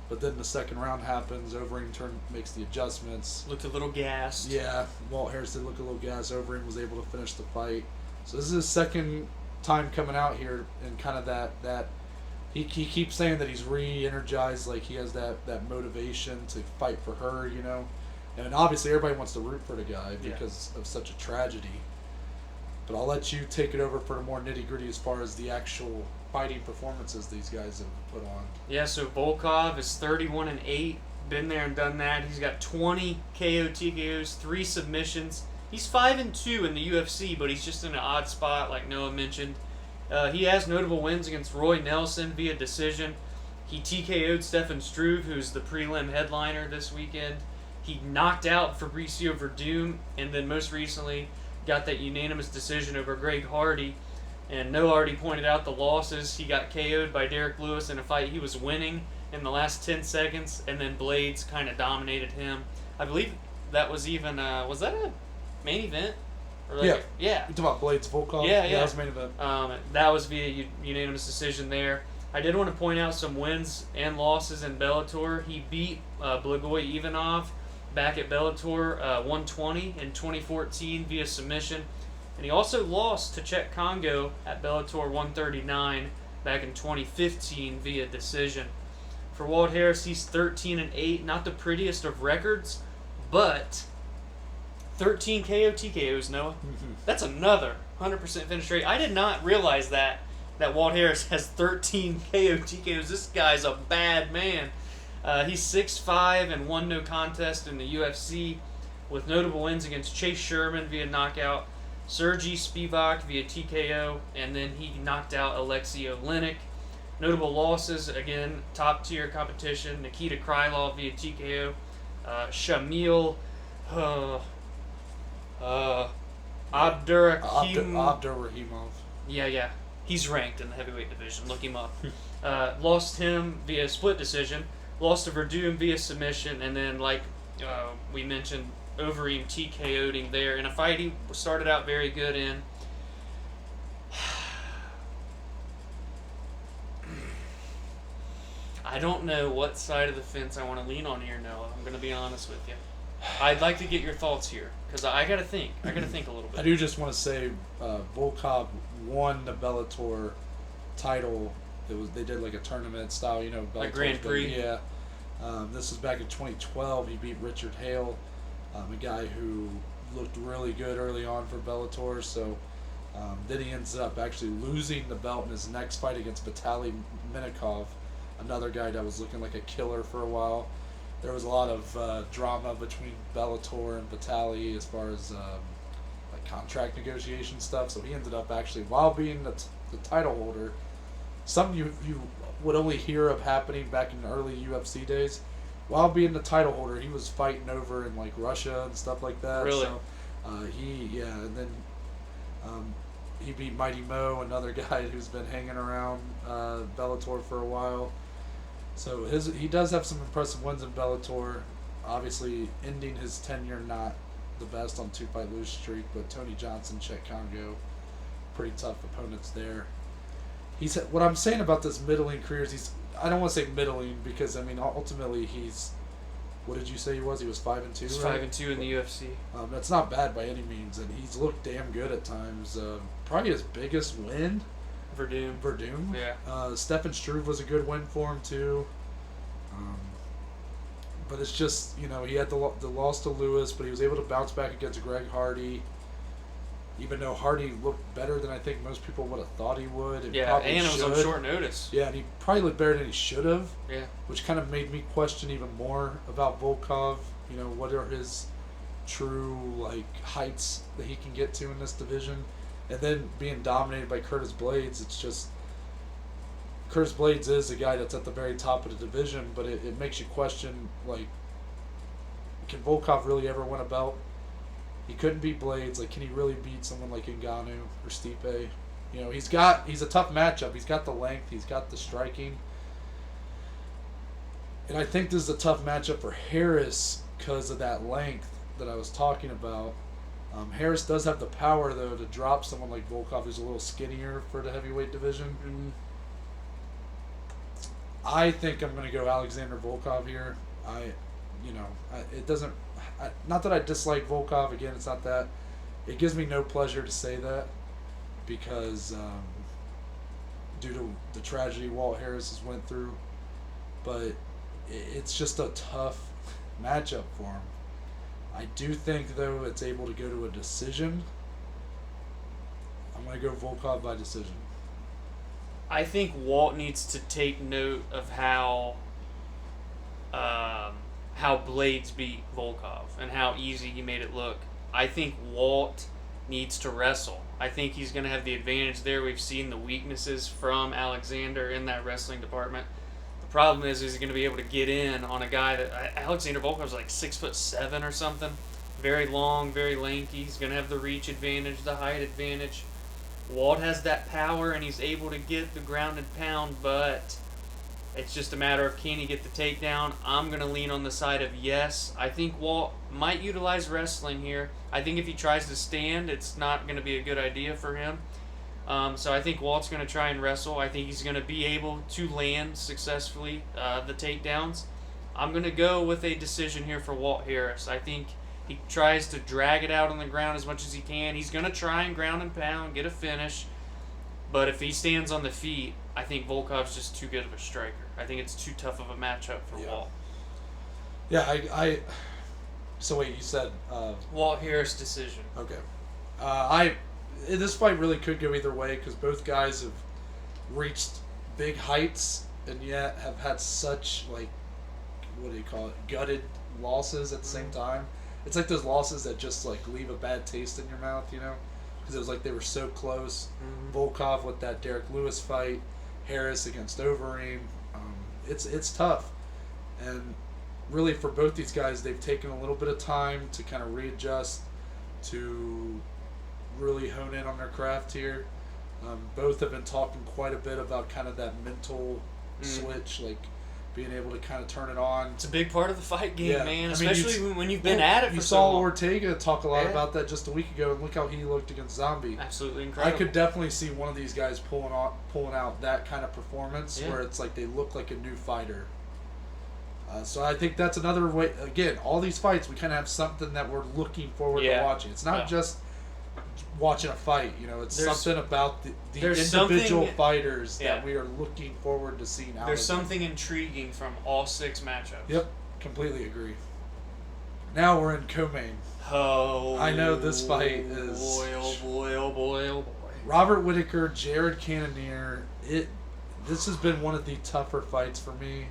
But then the second round happens. Overeem makes the adjustments. Looked a little gassed. Yeah, Walt Harris did look a little gassed. Overeem was able to finish the fight. So this is his second time coming out here, and kind of that he keeps saying that he's re-energized, like he has that motivation to fight for her, you know. And obviously everybody wants to root for the guy because of such a tragedy. But I'll let you take it over for the more nitty-gritty as far as the actual fighting performances these guys have put on. Yeah, so Volkov is 31-8, been there and done that. He's got 20 KO TKOs, 3 submissions. He's 5-2 in the UFC, but he's just in an odd spot, like Noah mentioned. He has notable wins against Roy Nelson via decision. He TKO'd Stefan Struve, who's the prelim headliner this weekend. He knocked out Fabricio Verdum, and then most recently got that unanimous decision over Greg Hardy. And Noah already pointed out the losses. He got KO'd by Derek Lewis in a fight he was winning in the last 10 seconds, and then Blades kind of dominated him. I believe that was even, was that a main event? Or like You talking about Blades Volkov? Yeah. That was the main event. That was via unanimous decision there. I did want to point out some wins and losses in Bellator. He beat Blagoy Ivanov back at Bellator 120 in 2014 via submission. And he also lost to Czech Congo at Bellator 139 back in 2015 via decision. For Walt Harris, he's 13-8, not the prettiest of records, but 13 KO TKOs, Noah. Mm-hmm. That's another 100% finish rate. I did not realize that Walt Harris has 13 KO TKOs. This guy's a bad man. He's 6'5" and won no contest in the UFC, with notable wins against Chase Sherman via knockout, Sergey Spivak via TKO, and then he knocked out Alexei Olenek. Notable losses, again, top-tier competition, Nikita Krylov via TKO, Shamil Abdurrahimov. Yeah. He's ranked in the heavyweight division. Look him up. Lost him via split decision. Lost to Verdum via submission. And then, like we mentioned, Overeem TKO'd him there in a fight he started out very good in. I don't know what side of the fence I want to lean on here, Noah. I'm going to be honest with you. I'd like to get your thoughts here, because I got to think. I got to think a little bit. I do just want to say Volkov won the Bellator title. They did like a tournament style, you know, Bellator. Like Grand Prix? Yeah. This was back in 2012. He beat Richard Hale, a guy who looked really good early on for Bellator. So Then he ends up actually losing the belt in his next fight against Vitaly Minikov, another guy that was looking like a killer for a while. There was a lot of drama between Bellator and Vitaly as far as like contract negotiation stuff. So he ended up actually, while being the title holder, something you would only hear of happening back in the early UFC days. While being the title holder, he was fighting over in like Russia and stuff like that. Really? So and then he beat Mighty Mo, another guy who's been hanging around Bellator for a while. So he does have some impressive wins in Bellator. Obviously, ending his tenure not the best on 2-fight lose streak, but Tony Johnson, Chet Congo, pretty tough opponents there. What I'm saying about this middling career is I don't want to say middling because I mean ultimately he's, what did you say he was? He was 5-2. He's right? 5-2 in the UFC. That's not bad by any means, and he's looked damn good at times. Probably his biggest win. Verdum. Yeah. Stefan Struve was a good win for him too. But it's just, he had the loss to Lewis, but he was able to bounce back against Greg Hardy. Even though Hardy looked better than I think most people would have thought he would. And it was on short notice. Yeah, and he probably looked better than he should have. Yeah. Which kind of made me question even more about Volkov. What are his true heights that he can get to in this division? And then being dominated by Curtis Blades, it's just Curtis Blades is a guy that's at the very top of the division, but it makes you question, can Volkov really ever win a belt? He couldn't beat Blades. Can he really beat someone like Ngannou or Stipe? He's a tough matchup. He's got the length. He's got the striking. And I think this is a tough matchup for Harris because of that length that I was talking about. Harris does have the power, though, to drop someone like Volkov who's a little skinnier for the heavyweight division. Mm-hmm. I think I'm going to go Alexander Volkov here. It doesn't... not that I dislike Volkov. Again, it's not that. It gives me no pleasure to say that because due to the tragedy Walt Harris has went through. But it's just a tough matchup for him. I do think, though, it's able to go to a decision. I'm going to go Volkov by decision. I think Walt needs to take note of how Blades beat Volkov and how easy he made it look. I think Walt needs to wrestle. I think he's going to have the advantage there. We've seen the weaknesses from Alexander in that wrestling department. The problem is he's going to be able to get in on a guy that Alexander Volkov's like 6'7" or something. Very long, very lanky. He's going to have the reach advantage, the height advantage. Walt has that power and he's able to get the ground and pound, but it's just a matter of can he get the takedown. I'm going to lean on the side of yes. I think Walt might utilize wrestling here. I think if he tries to stand, it's not going to be a good idea for him. So I think Walt's going to try and wrestle. I think he's going to be able to land successfully the takedowns. I'm going to go with a decision here for Walt Harris. I think he tries to drag it out on the ground as much as he can. He's going to try and ground and pound, get a finish. But if he stands on the feet, I think Volkov's just too good of a striker. I think it's too tough of a matchup for Walt. Yeah, so wait, you said... Walt Harris decision. Okay. This fight really could go either way because both guys have reached big heights and yet have had such, gutted losses at the same time. It's like those losses that just, leave a bad taste in your mouth, Because it was like they were so close. Mm-hmm. Volkov with that Derek Lewis fight. Harris against Overeem. It's tough. And really for both these guys, they've taken a little bit of time to kind of readjust, to really hone in on their craft here. Both have been talking quite a bit about kind of that mental switch, being able to kind of turn it on. It's a big part of the fight game, man. Especially when you've been at it for so long. You saw long. Ortega talk a lot about that just a week ago, and look how he looked against Zombie. Absolutely incredible. I could definitely see one of these guys pulling out that kind of performance where it's like they look like a new fighter. So I think that's another way. Again, all these fights, we kind of have something that we're looking forward to watching. It's not just watching a fight. It's something about the individual fighters that we are looking forward to seeing out. There's something intriguing from all 6 matchups. Yep, completely agree. Now we're in co-main. Oh, I know this fight is... Boy, oh boy, oh boy, oh boy. Robert Whittaker, Jared Cannonier. This has been one of the tougher fights for me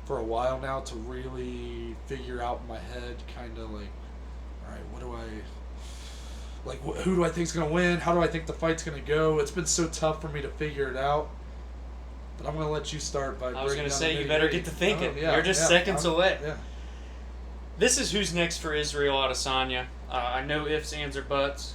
for a while now to really figure out in my head, kind of like, all right, what do I like? Who do I think is gonna win? How do I think the fight's gonna go? It's been so tough for me to figure it out. But I'm gonna let you start by. I was gonna down say the you better nitty-gritty. get to thinking. Oh, yeah, You're just yeah, seconds away. Yeah. This is who's next for Israel Adesanya. I know ifs, ands, or buts.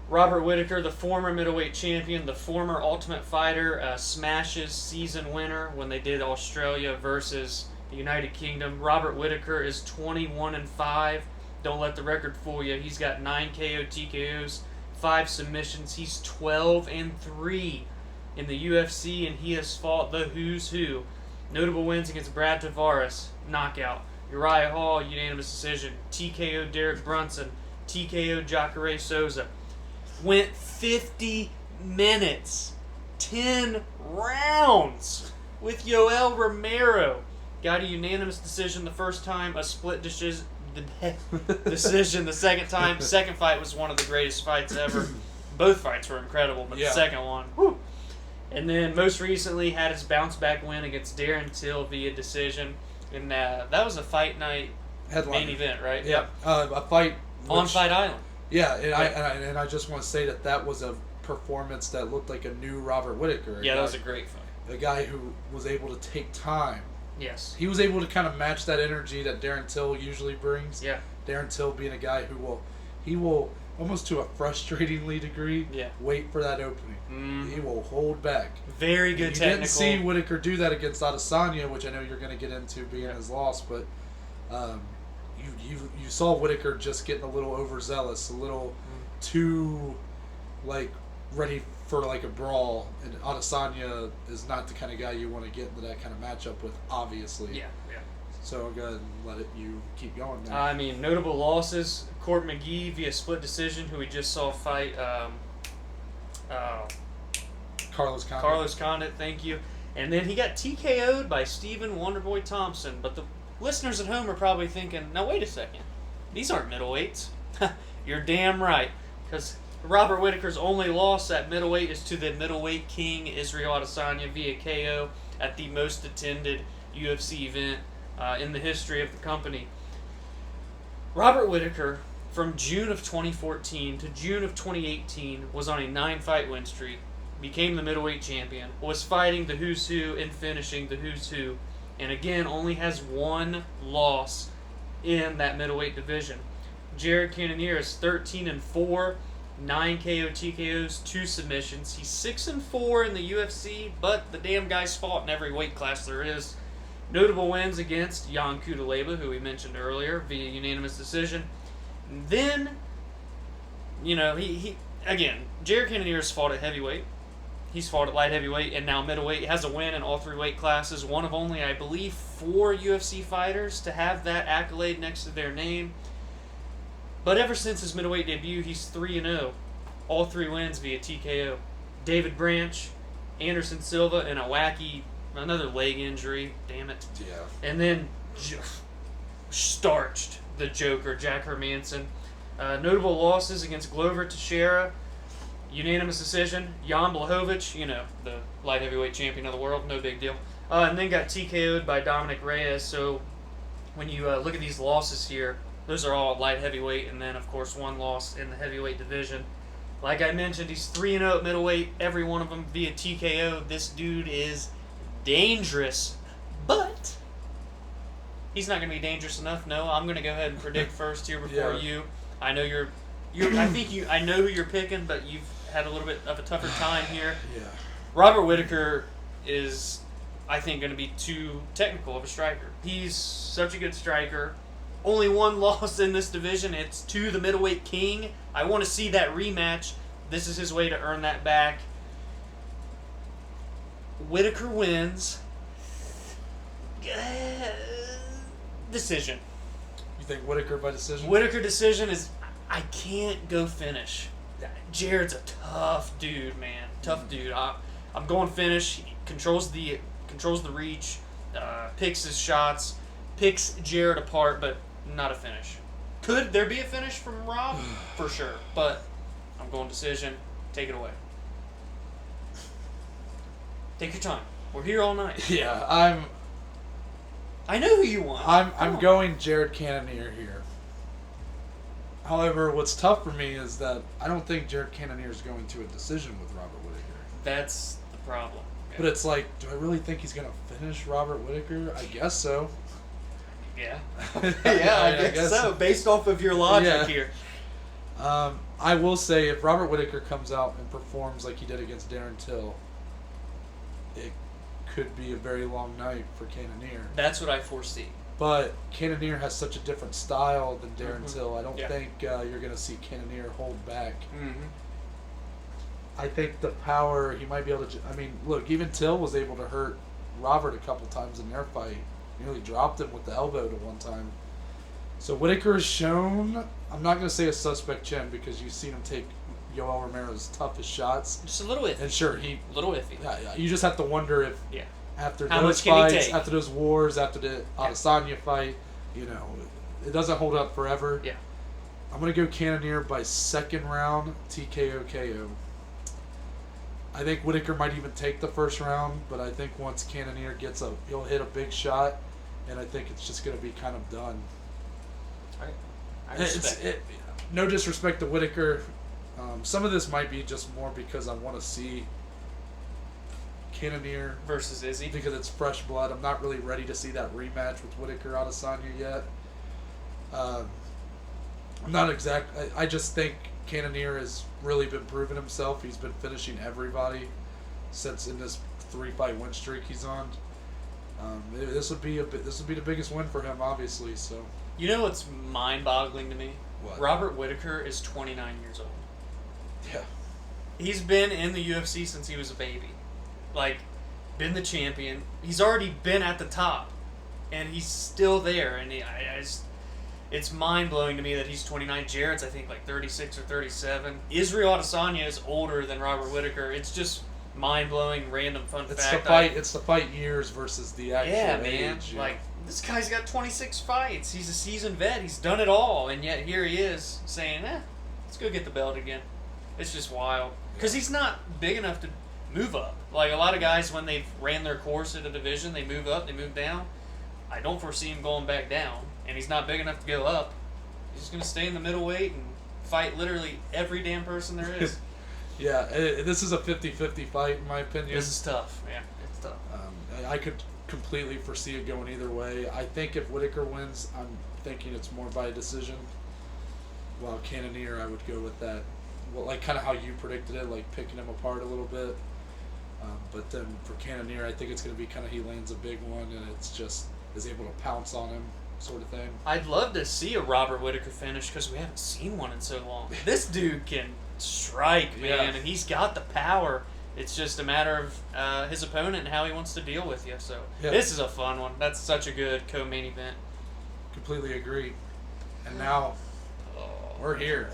Robert Whittaker, the former middleweight champion, the former Ultimate Fighter, Smashes season winner when they did Australia versus the United Kingdom. Robert Whittaker is 21-5. Don't let the record fool you. He's got 9 KO TKOs, 5 submissions. He's 12-3 in the UFC, and he has fought the who's who. Notable wins against Brad Tavares, knockout. Uriah Hall, unanimous decision. TKO Derek Brunson. TKO Jacare Souza. Went 50 minutes. 10 rounds with Yoel Romero. Got a unanimous decision the first time, a split decision the second time. Second fight was one of the greatest fights ever. Both fights were incredible, but the second one, whew. And then most recently had his bounce back win against Darren Till via decision. And that was a fight night main event, right? Yeah. A fight on Fight Island. Yeah, and I just want to say that was a performance that looked like a new Robert Whittaker. Yeah, that was a great fight. A guy who was able to take time. Yes. He was able to kind of match that energy that Darren Till usually brings. Yeah. Darren Till being a guy he will almost to a frustratingly degree wait for that opening. He will hold back. Very good technical. You didn't see Whittaker do that against Adesanya, which I know you're going to get into being his loss, but you saw Whittaker just getting a little overzealous, a little too ready for a brawl, and Adesanya is not the kind of guy you want to get into that kind of matchup with, obviously. Yeah. So I'll go ahead and let you keep going now. I mean, notable losses: Court McGee via split decision, who we just saw fight. Carlos Condit. Carlos Condit, thank you. And then he got TKO'd by Stephen Wonderboy Thompson. But the listeners at home are probably thinking, now wait a second. These aren't middleweights. You're damn right. Because Robert Whittaker's only loss at middleweight is to the middleweight king, Israel Adesanya, via KO at the most attended UFC event in the history of the company. Robert Whittaker, from June of 2014 to June of 2018, was on a 9-fight win streak, became the middleweight champion, was fighting the who's who and finishing the who's who, and again only has one loss in that middleweight division. Jared Cannonier is 13-4, 9 KO TKOs, 2 submissions. He's 6-4 in the UFC, but the damn guy's fought in every weight class there is. Notable wins against Jan Kudaleba, who we mentioned earlier, via unanimous decision. And then, he again, Jared Cannonier has fought at heavyweight. He's fought at light heavyweight and now middleweight. He has a win in all 3 weight classes. One of only, I believe, 4 UFC fighters to have that accolade next to their name. But ever since his middleweight debut, he's 3-0. All 3 wins via TKO. David Branch, Anderson Silva, and another leg injury. Damn it. Yeah. And then starched the Joker, Jack Hermanson. Notable losses against Glover Teixeira. Unanimous decision. Jan Blachowicz, the light heavyweight champion of the world. No big deal. And then got TKO'd by Dominic Reyes. So when you look at these losses here, those are all light heavyweight, and then, of course, 1 loss in the heavyweight division. Like I mentioned, he's 3-0 at middleweight, every one of them via TKO. This dude is dangerous, but he's not going to be dangerous enough. No, I'm going to go ahead and predict first here before you. I know I know who you're picking, but you've had a little bit of a tougher time here. Yeah. Robert Whittaker is, I think, going to be too technical of a striker. He's such a good striker. Only 1 loss in this division. It's to the middleweight king. I want to see that rematch. This is his way to earn that back. Whittaker wins. Decision. You think Whittaker by decision? Whittaker decision is... I can't go finish. Jared's a tough dude, man. Tough dude. I'm going finish. He controls the reach. Picks his shots. Picks Jared apart, but not a finish. Could there be a finish from Rob? For sure. But I'm going decision. Take it away. Take your time. We're here all night. Yeah, I know who you want. I'm going Jared Cannonier here. However, what's tough for me is that I don't think Jared Cannonier is going to a decision with Robert Whittaker. That's the problem. Yeah. But it's like, do I really think he's going to finish Robert Whittaker? I guess so. Yeah. I guess so. Based off of your logic here. I will say, if Robert Whittaker comes out and performs like he did against Darren Till, it could be a very long night for Cannonier. That's what I foresee. But Cannonier has such a different style than Darren Till. I don't Yeah. think you're going to see Cannonier hold back. Mm-hmm. I think the power, he might be able to... I mean, look, even Till was able to hurt Robert a couple times in their fight. Nearly dropped him with the elbow to one time. So Whittaker has shown... I'm not going to say a suspect chin because you've seen him take Yoel Romero's toughest shots. Just a little iffy. And sure, A little iffy. Yeah, you just have to wonder if... Yeah. After How those much can he fights, take? after those wars, after the Adesanya fight, you know, it doesn't hold up forever. Yeah. I'm going to go Cannonier by second round, TKO KO. I think Whittaker might even take the first round, but I think once Cannonier he'll hit a big shot, and I think it's just going to be kind of done. I respect. No disrespect to Whittaker. Some of this might be just more because I want to see Cannonier versus Izzy. because it's fresh blood. I'm not really ready to see that rematch with Whittaker Adesanya yet. I'm not exact. I just think Cannonier has really been proving himself. He's been finishing everybody since in this 3-fight win streak he's on. This would be the biggest win for him, obviously. So You know what's mind-boggling to me? What? Robert Whittaker is 29 years old. yeah, He's been in the UFC since he was a baby. Like, been the champion. He's already been at the top, and he's still there. And it's mind-blowing to me that he's 29. Jarrett's, I think, like 36 or 37. Israel Adesanya is older than Robert Whittaker. It's just mind-blowing, random fun it's fact. the fight. It's the fight years versus the actual Yeah, man. age. Like, this guy's got 26 fights. He's a seasoned vet. He's done it all. And yet here he is saying, let's go get the belt again. It's just wild. Because he's not big enough to move up. Like, a lot of guys, when they've ran their course at a division, they move up, they move down. I don't foresee him going back down. And he's not big enough to go up. He's just going to stay in the middleweight and fight literally every damn person there is. Yeah, this is a 50-50 fight, in my opinion. This is tough. Yeah, it's tough. I could completely foresee it going either way. I think if Whittaker wins, I'm thinking it's more by decision. While Cannonier, I would go with that. Well, like kind of how you predicted it, like picking him apart a little bit. But then for Cannonier, I think it's going to be kind of he lands a big one and it's just is able to pounce on him sort of thing. I'd love to see a Robert Whittaker finish because we haven't seen one in so long. This dude can strike, man, Yeah. and he's got the power. It's just a matter of his opponent and how he wants to deal with you. So Yeah. This is a fun one. That's such a good co-main event. Completely agree. And now we're here.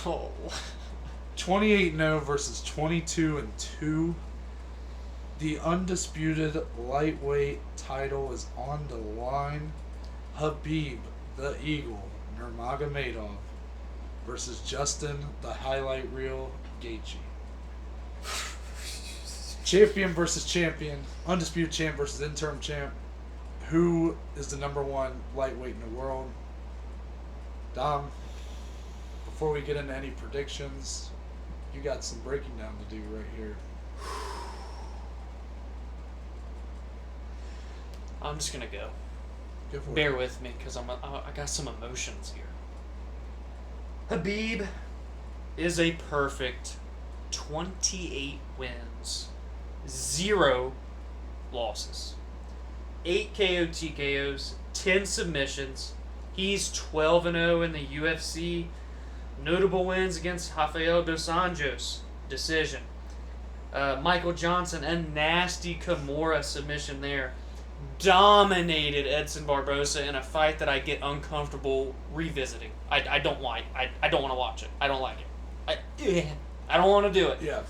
Oh. 28-0 versus 22-2. The undisputed lightweight title is on the line. Habib, the Eagle, Nurmagomedov versus Justin, the highlight reel, Gaethje. Champion versus champion. Undisputed champ versus interim champ. Who is the number one lightweight in the world? Dom, before we get into any predictions, you got some breaking down to do right here. I'm just going to go. Go for Bear it. with me because I got some emotions here. Habib is a perfect 28 wins, 0 losses, 8 KO TKOs, 10 submissions. He's 12-0 in the UFC. Notable wins against Rafael dos Anjos, decision. Michael Johnson, a nasty Kimura submission there. Dominated Edson Barbosa in a fight that I get uncomfortable revisiting. I don't like. I don't want to watch it. I don't like it. I don't want to do it. Yeah.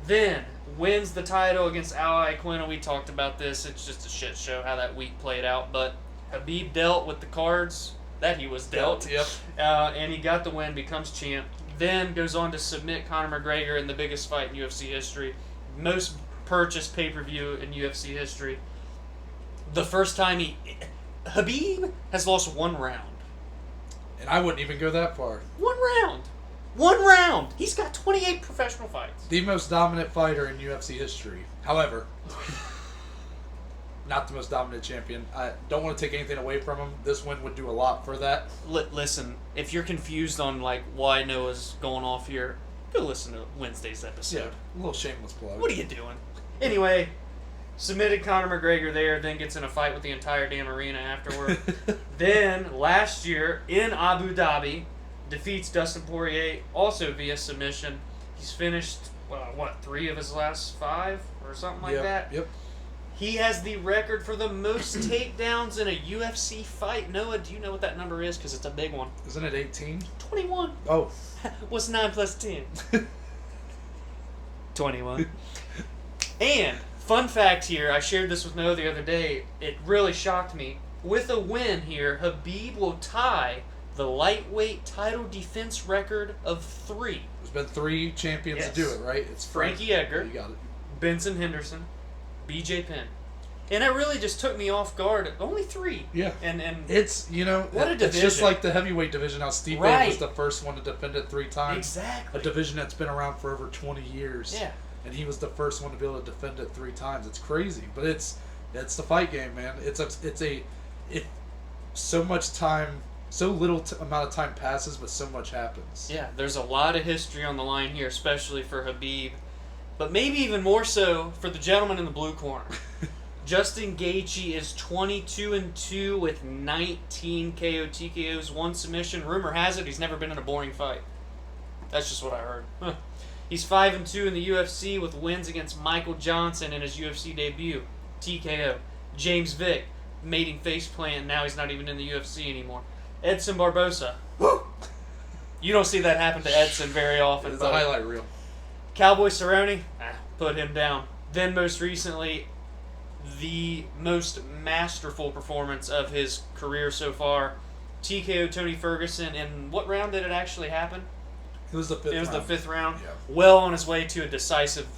Then wins the title against Ally Quinn. We talked about this. It's just a shit show how that week played out. But Habib dealt with the cards that he was dealt. Yep. And he got the win, becomes champ. Then goes on to submit Conor McGregor in the biggest fight in UFC history. Most purchase pay-per-view in UFC history. The first time Khabib has lost 1 round. And I wouldn't even go that far. 1 round. 1 round. He's got 28 professional fights. The most dominant fighter in UFC history. However, not the most dominant champion. I don't want to take anything away from him. This win would do a lot for that. Listen, if you're confused on like why Noah's going off here, go listen to Wednesday's episode. Yeah, a little shameless plug. What are you doing? Anyway, submitted Conor McGregor there, then gets in a fight with the entire damn arena afterward. Then, last year, in Abu Dhabi, defeats Dustin Poirier, also via submission. He's finished, 3 of his last 5? Or something like that? Yep. He has the record for the most takedowns in a UFC fight. Noah, do you know what that number is? Because it's a big one. Isn't it 18? 21. Oh. What's 9 plus 10? 21. And, fun fact here, I shared this with Noah the other day. It really shocked me. With a win here, Khabib will tie the lightweight title defense record of 3. There's been 3 champions to do it, right? It's Frankie Edgar, you got it. Benson Henderson, BJ Penn. And it really just took me off guard. Only 3. Yeah. And it's, what a division. It's just like the heavyweight division, how Stipe was the first one to defend it 3 times. Exactly. A division that's been around for over 20 years. Yeah. And he was the first one to be able to defend it 3 times. It's crazy. But it's the fight game, man. It's so much time, so little amount of time passes, but so much happens. Yeah, there's a lot of history on the line here, especially for Khabib. But maybe even more so for the gentleman in the blue corner. Justin Gaethje is 22-2 with 19 KO TKOs, 1 submission. Rumor has it he's never been in a boring fight. That's just what I heard. He's 5-2 in the UFC with wins against Michael Johnson in his UFC debut, TKO. James Vick, mating faceplant, now he's not even in the UFC anymore. Edson Barbosa. You don't see that happen to Edson very often. It's a highlight reel. Cowboy Cerrone, put him down. Then most recently, the most masterful performance of his career so far, TKO Tony Ferguson. In what round did it actually happen? It was the 5th round. It was the 5th round. Yeah. Well on his way to a decisive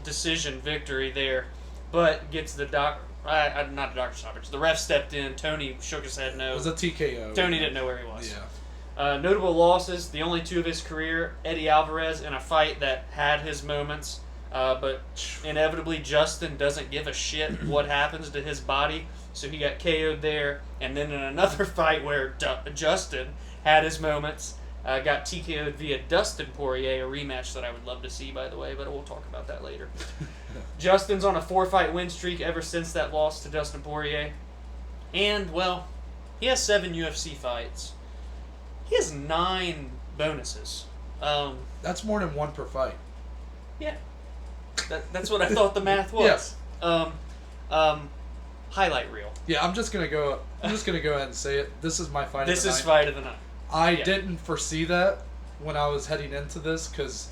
decision victory there, but gets the not the doctor stoppage. The ref stepped in. Tony shook his head no. It was a TKO. Tony didn't know where he was. Yeah. Notable losses, the only 2 of his career, Eddie Alvarez in a fight that had his moments, but inevitably Justin doesn't give a shit what happens to his body, so he got KO'd there. And then in another fight where Justin had his moments, got TKO'd via Dustin Poirier, a rematch that I would love to see, by the way, but we'll talk about that later. Justin's on a 4-fight win streak ever since that loss to Dustin Poirier. And, well, he has 7 UFC fights. He has 9 bonuses. That's more than 1 per fight. Yeah. That's what I thought the math was. Yes. Highlight reel. Yeah, I'm just gonna go ahead and say it. This is my fight of the night. This is fight of the night. I didn't foresee that when I was heading into this because,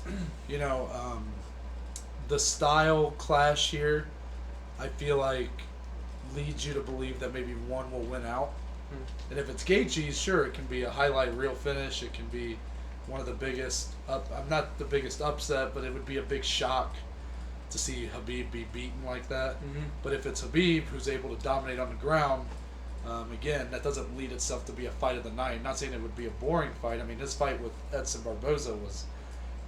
the style clash here, I feel like leads you to believe that maybe one will win out. And if it's Gaethje's, sure, it can be a highlight reel finish. It can be one of the biggest I'm not the biggest upset, but it would be a big shock to see Khabib be beaten like that. Mm-hmm. But if it's Khabib who's able to dominate on the ground, again, that doesn't lead itself to be a fight of the night. I'm not saying it would be a boring fight. I mean, this fight with Edson Barboza was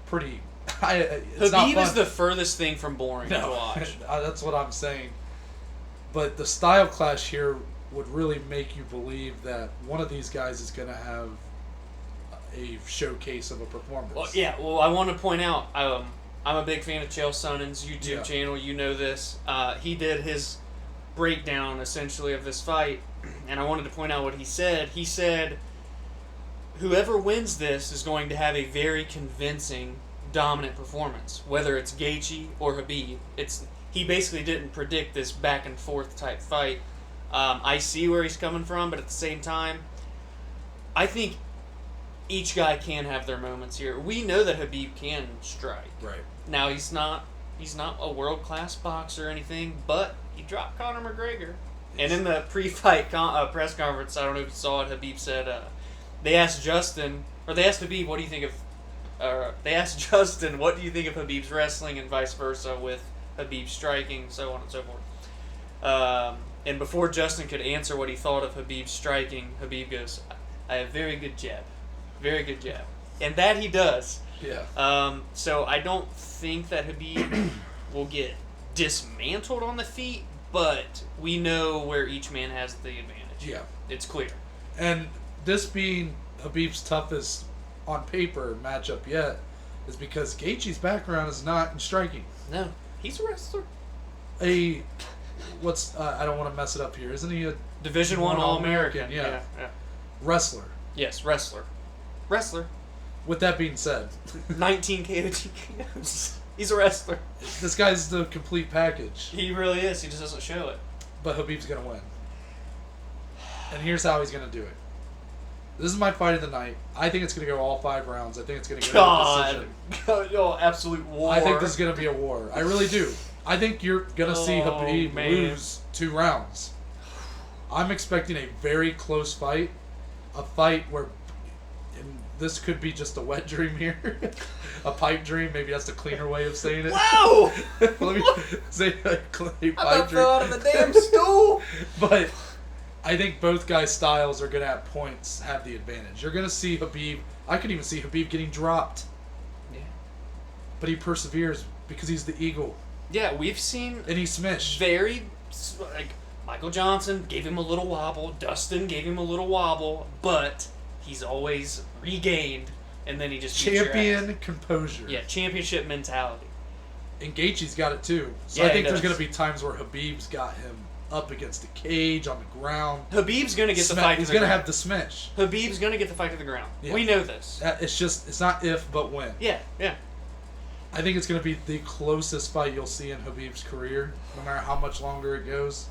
pretty. Khabib is the furthest thing from boring to watch. That's what I'm saying. But the style clash here would really make you believe that one of these guys is going to have a showcase of a performance. Well, I want to point out, I'm a big fan of Chael Sonnen's YouTube channel. You know this. He did his breakdown, essentially, of this fight, and I wanted to point out what he said. He said, whoever wins this is going to have a very convincing, dominant performance, whether it's Gaethje or Khabib. He basically didn't predict this back and forth type fight. I see where he's coming from, but at the same time, I think each guy can have their moments here. We know that Khabib can strike. Right. Now he's not a world class boxer or anything, but he dropped Conor McGregor. And in the pre-fight press conference, I don't know if you saw it, Khabib said they asked Khabib, what do you think of Habib's wrestling and vice versa with Habib striking, so on and so forth. And before Justin could answer what he thought of Habib striking, Habib goes, I have very good jab. Very good jab. And that he does. Yeah. So I don't think that Habib will get dismantled on the feet, but we know where each man has the advantage. Yeah. It's clear. And this being Habib's toughest on paper matchup yet is because Gaethje's background is not in striking. No, he's a wrestler. I don't want to mess it up here. Isn't he a Division I All-American? Yeah. Wrestler. Yes, wrestler. Wrestler. With that being said, 19 KOTKs. He's a wrestler. This guy's the complete package. He really is. He just doesn't show it. But Habib's going to win. And here's how he's going to do it. This is my fight of the night. I think it's going to go all 5 rounds. I think it's going to go to a decision. Oh, absolute war. I think this is going to be a war. I really do. I think you're going to see Habib lose 2 rounds. I'm expecting a very close fight. A fight where, and this could be just a wet dream here. A pipe dream. Maybe that's the cleaner way of saying it. Wow! Let me say a pipe dream. I fell out of the damn stool. But I think both guys' styles are going to have points, have the advantage. You're going to see Habib. I could even see Habib getting dropped. Yeah. But he perseveres because he's the eagle. Yeah, we've seen. And he's smished. Michael Johnson gave him a little wobble. Dustin gave him a little wobble. But he's always regained. And then he just champion composure. Yeah, championship mentality. And Gaethje's got it too. So I think there's going to be times where Habib's got him up against the cage, on the ground. Habib's going to get the fight. He's going to have the smash. Habib's going to get the fight to the ground. Yeah. We know this. It's not if, but when. Yeah. I think it's going to be the closest fight you'll see in Habib's career, no matter how much longer it goes.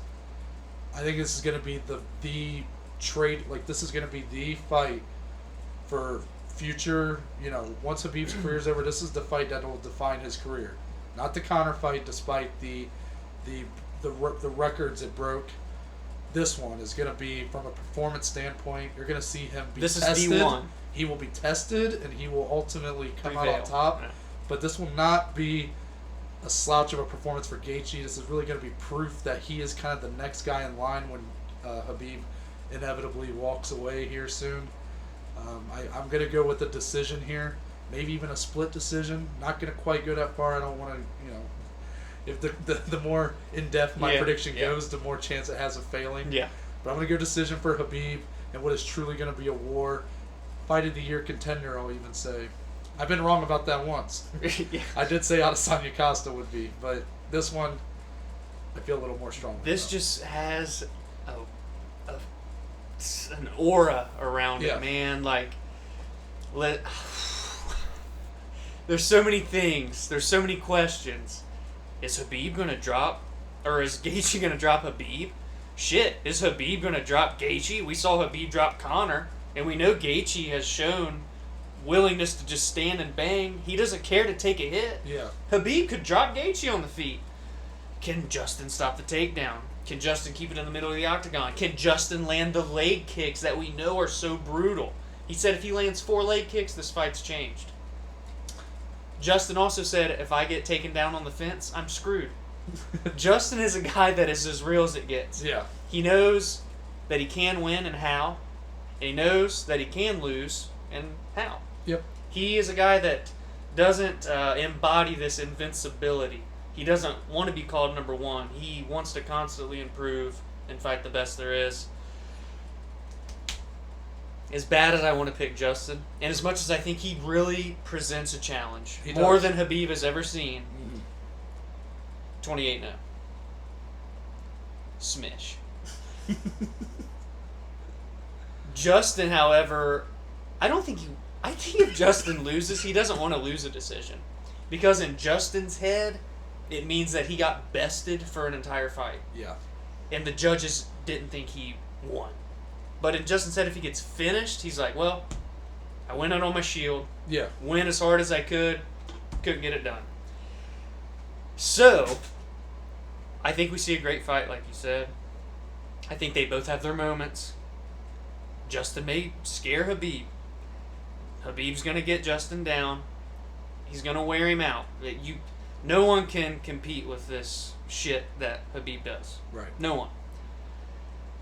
I think this is going to be the trade. Like, this is going to be the fight for future. Once Habib's career is over, this is the fight that will define his career. Not the Conor fight, despite the records it broke. This one is going to be, from a performance standpoint, you're going to see him be tested. This is D1. He will be tested, and he will ultimately come out on Prevail. top. Yeah. But this will not be a slouch of a performance for Gaethje. This is really going to be proof that he is kind of the next guy in line when Habib inevitably walks away here soon. I'm going to go with a decision here. Maybe even a split decision. Not going to quite go that far. I don't want to, if the more in-depth my prediction goes, the more chance it has of failing. Yeah. But I'm going to go decision for Habib and what is truly going to be a war. Fight of the year contender, I'll even say. I've been wrong about that once. Yeah. I did say Adesanya Costa would be, but this one, I feel a little more strong. This just has an aura around it, man. Like, there's so many things. There's so many questions. Is Habib going to drop, or is Gaethje going to drop Habib? Shit, is Habib going to drop Gaethje? We saw Habib drop Conor, and we know Gaethje has shown willingness to just stand and bang. He doesn't care to take a hit. Yeah. Habib could drop Gaethje on the feet. Can Justin stop the takedown? Can Justin keep it in the middle of the octagon? Can Justin land the leg kicks that we know are so brutal? He said if he lands 4 leg kicks, this fight's changed. Justin also said if I get taken down on the fence, I'm screwed. Justin is a guy that is as real as it gets. Yeah. He knows that he can win and how. And he knows that he can lose and how. Yep. He is a guy that doesn't embody this invincibility. He doesn't want to be called number 1. He wants to constantly improve and fight the best there is. As bad as I want to pick Justin, and as much as I think he really presents a challenge, more than Habib has ever seen, 28-0. Smish. Justin, however, I think if Justin loses, he doesn't want to lose a decision. Because in Justin's head, it means that he got bested for an entire fight. Yeah. And the judges didn't think he won. But in Justin's head, if he gets finished, he's like, well, I went out on my shield. Yeah. Went as hard as I could. Couldn't get it done. So, I think we see a great fight, like you said. I think they both have their moments. Justin may scare Habib. Habib's going to get Justin down. He's going to wear him out. No one can compete with this shit that Habib does. Right. No one.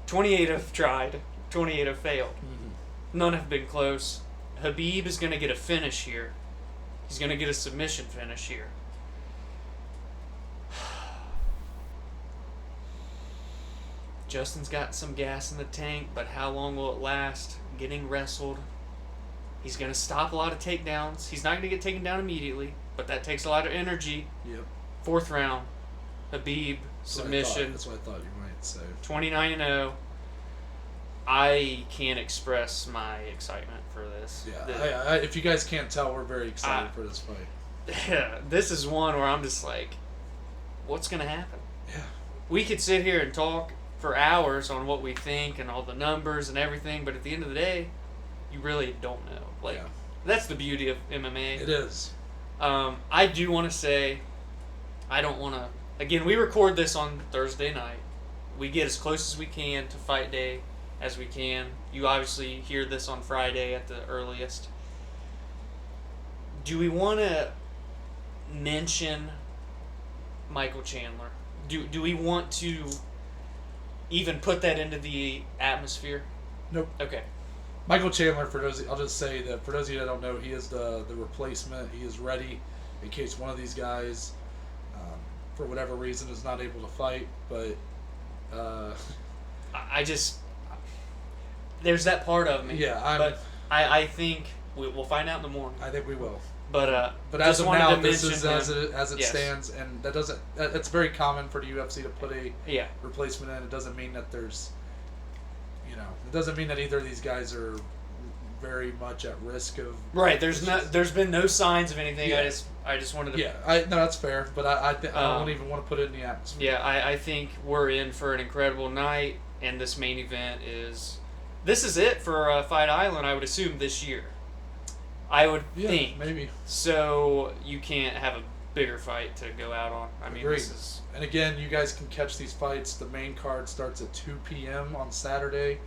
28 have tried. 28 have failed. Mm-hmm. None have been close. Habib is going to get a finish here. He's going to get a submission finish here. Justin's got some gas in the tank, but how long will it last? Getting wrestled. He's going to stop a lot of takedowns. He's not going to get taken down immediately, but that takes a lot of energy. Yep. 4th round. Habib, submission. That's what I thought you might say. 29-0. I can't express my excitement for this. Yeah, if you guys can't tell, we're very excited for this fight. Yeah, this is one where I'm just like, what's going to happen? Yeah. We could sit here and talk for hours on what we think and all the numbers and everything, but at the end of the day, you really don't know. Like, that's the beauty of MMA. It is. I do want to say, I don't want to... Again, we record this on Thursday night. We get as close as we can to fight day as we can. You obviously hear this on Friday at the earliest. Do we want to mention Michael Chandler? Do we want to even put that into the atmosphere? Nope. Okay. Michael Chandler, I'll just say that for those of you that don't know, he is the replacement. He is ready in case one of these guys, for whatever reason, is not able to fight. But I just... There's that part of me. Yeah, but I think we'll find out in the morning. I think we will. But as of now, this is him. as it stands, and that doesn't. It's very common for the UFC to put a replacement in. It doesn't mean that there's, it doesn't mean that either of these guys are very much at risk of. Right. There's been no signs of anything. Yeah. I just wanted to. Yeah. No, that's fair, but I don't even want to put it in the atmosphere. Yeah. I think we're in for an incredible night, and this main event is. This is it for Fight Island, I would assume, this year. I would think. Maybe. So you can't have a bigger fight to go out on. I mean, Agreed. this is... And again, you guys can catch these fights. The main card starts at 2 p.m. on Saturday.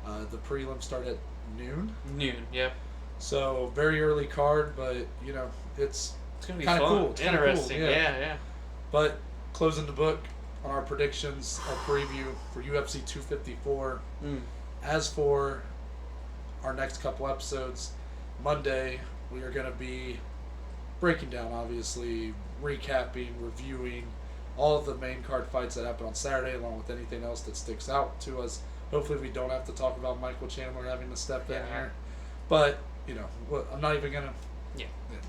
Yep. The prelims start at noon. Noon, yep. So, very early card, but, it's going to be kind of fun. cool. It's Interesting, kinda cool, yeah. But, closing the book on our predictions, our preview for UFC 254. As for our next couple episodes, Monday, we are going to be breaking down, obviously, recapping, reviewing all of the main card fights that happen on Saturday, along with anything else that sticks out to us. Hopefully we don't have to talk about Michael Chandler having to step in here. But, I'm not even going to...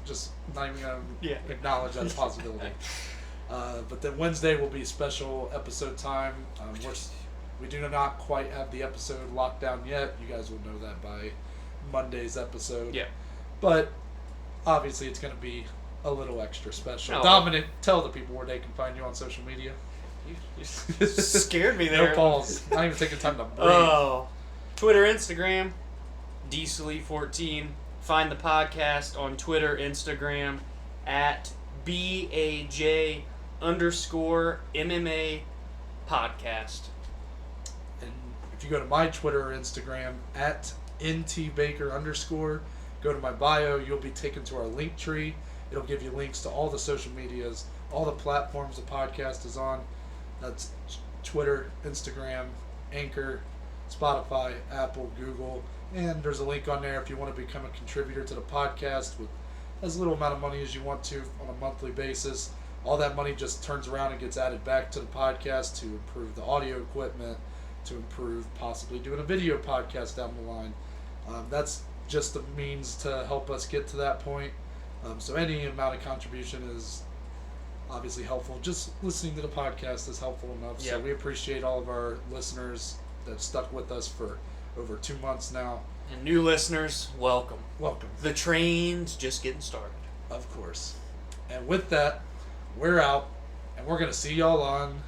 Just not even going to acknowledge that possibility. But then Wednesday will be special episode time. We do not quite have the episode locked down yet. You guys will know that by Monday's episode. Yeah. But obviously it's going to be a little extra special. Oh. Dominic, tell the people where they can find you on social media. You scared me there. No pause. Not even taking time to breathe. Oh. Twitter, Instagram, DSlee14. Find the podcast on Twitter, Instagram, at BAJ_MMA podcast. And if you go to my Twitter or Instagram, at ntbaker_, go to my bio, you'll be taken to our link tree. It'll give you links to all the social medias, all the platforms the podcast is on. That's Twitter, Instagram, Anchor, Spotify, Apple, Google. And there's a link on there if you want to become a contributor to the podcast with as little amount of money as you want to on a monthly basis. All that money just turns around and gets added back to the podcast to improve the audio equipment, to improve possibly doing a video podcast down the line. That's just a means to help us get to that point. So any amount of contribution is obviously helpful. Just listening to the podcast is helpful enough. So we appreciate all of our listeners that stuck with us for over 2 months now. And new listeners, welcome. Welcome. The train's just getting started. Of course. And with that, we're out, and we're going to see y'all on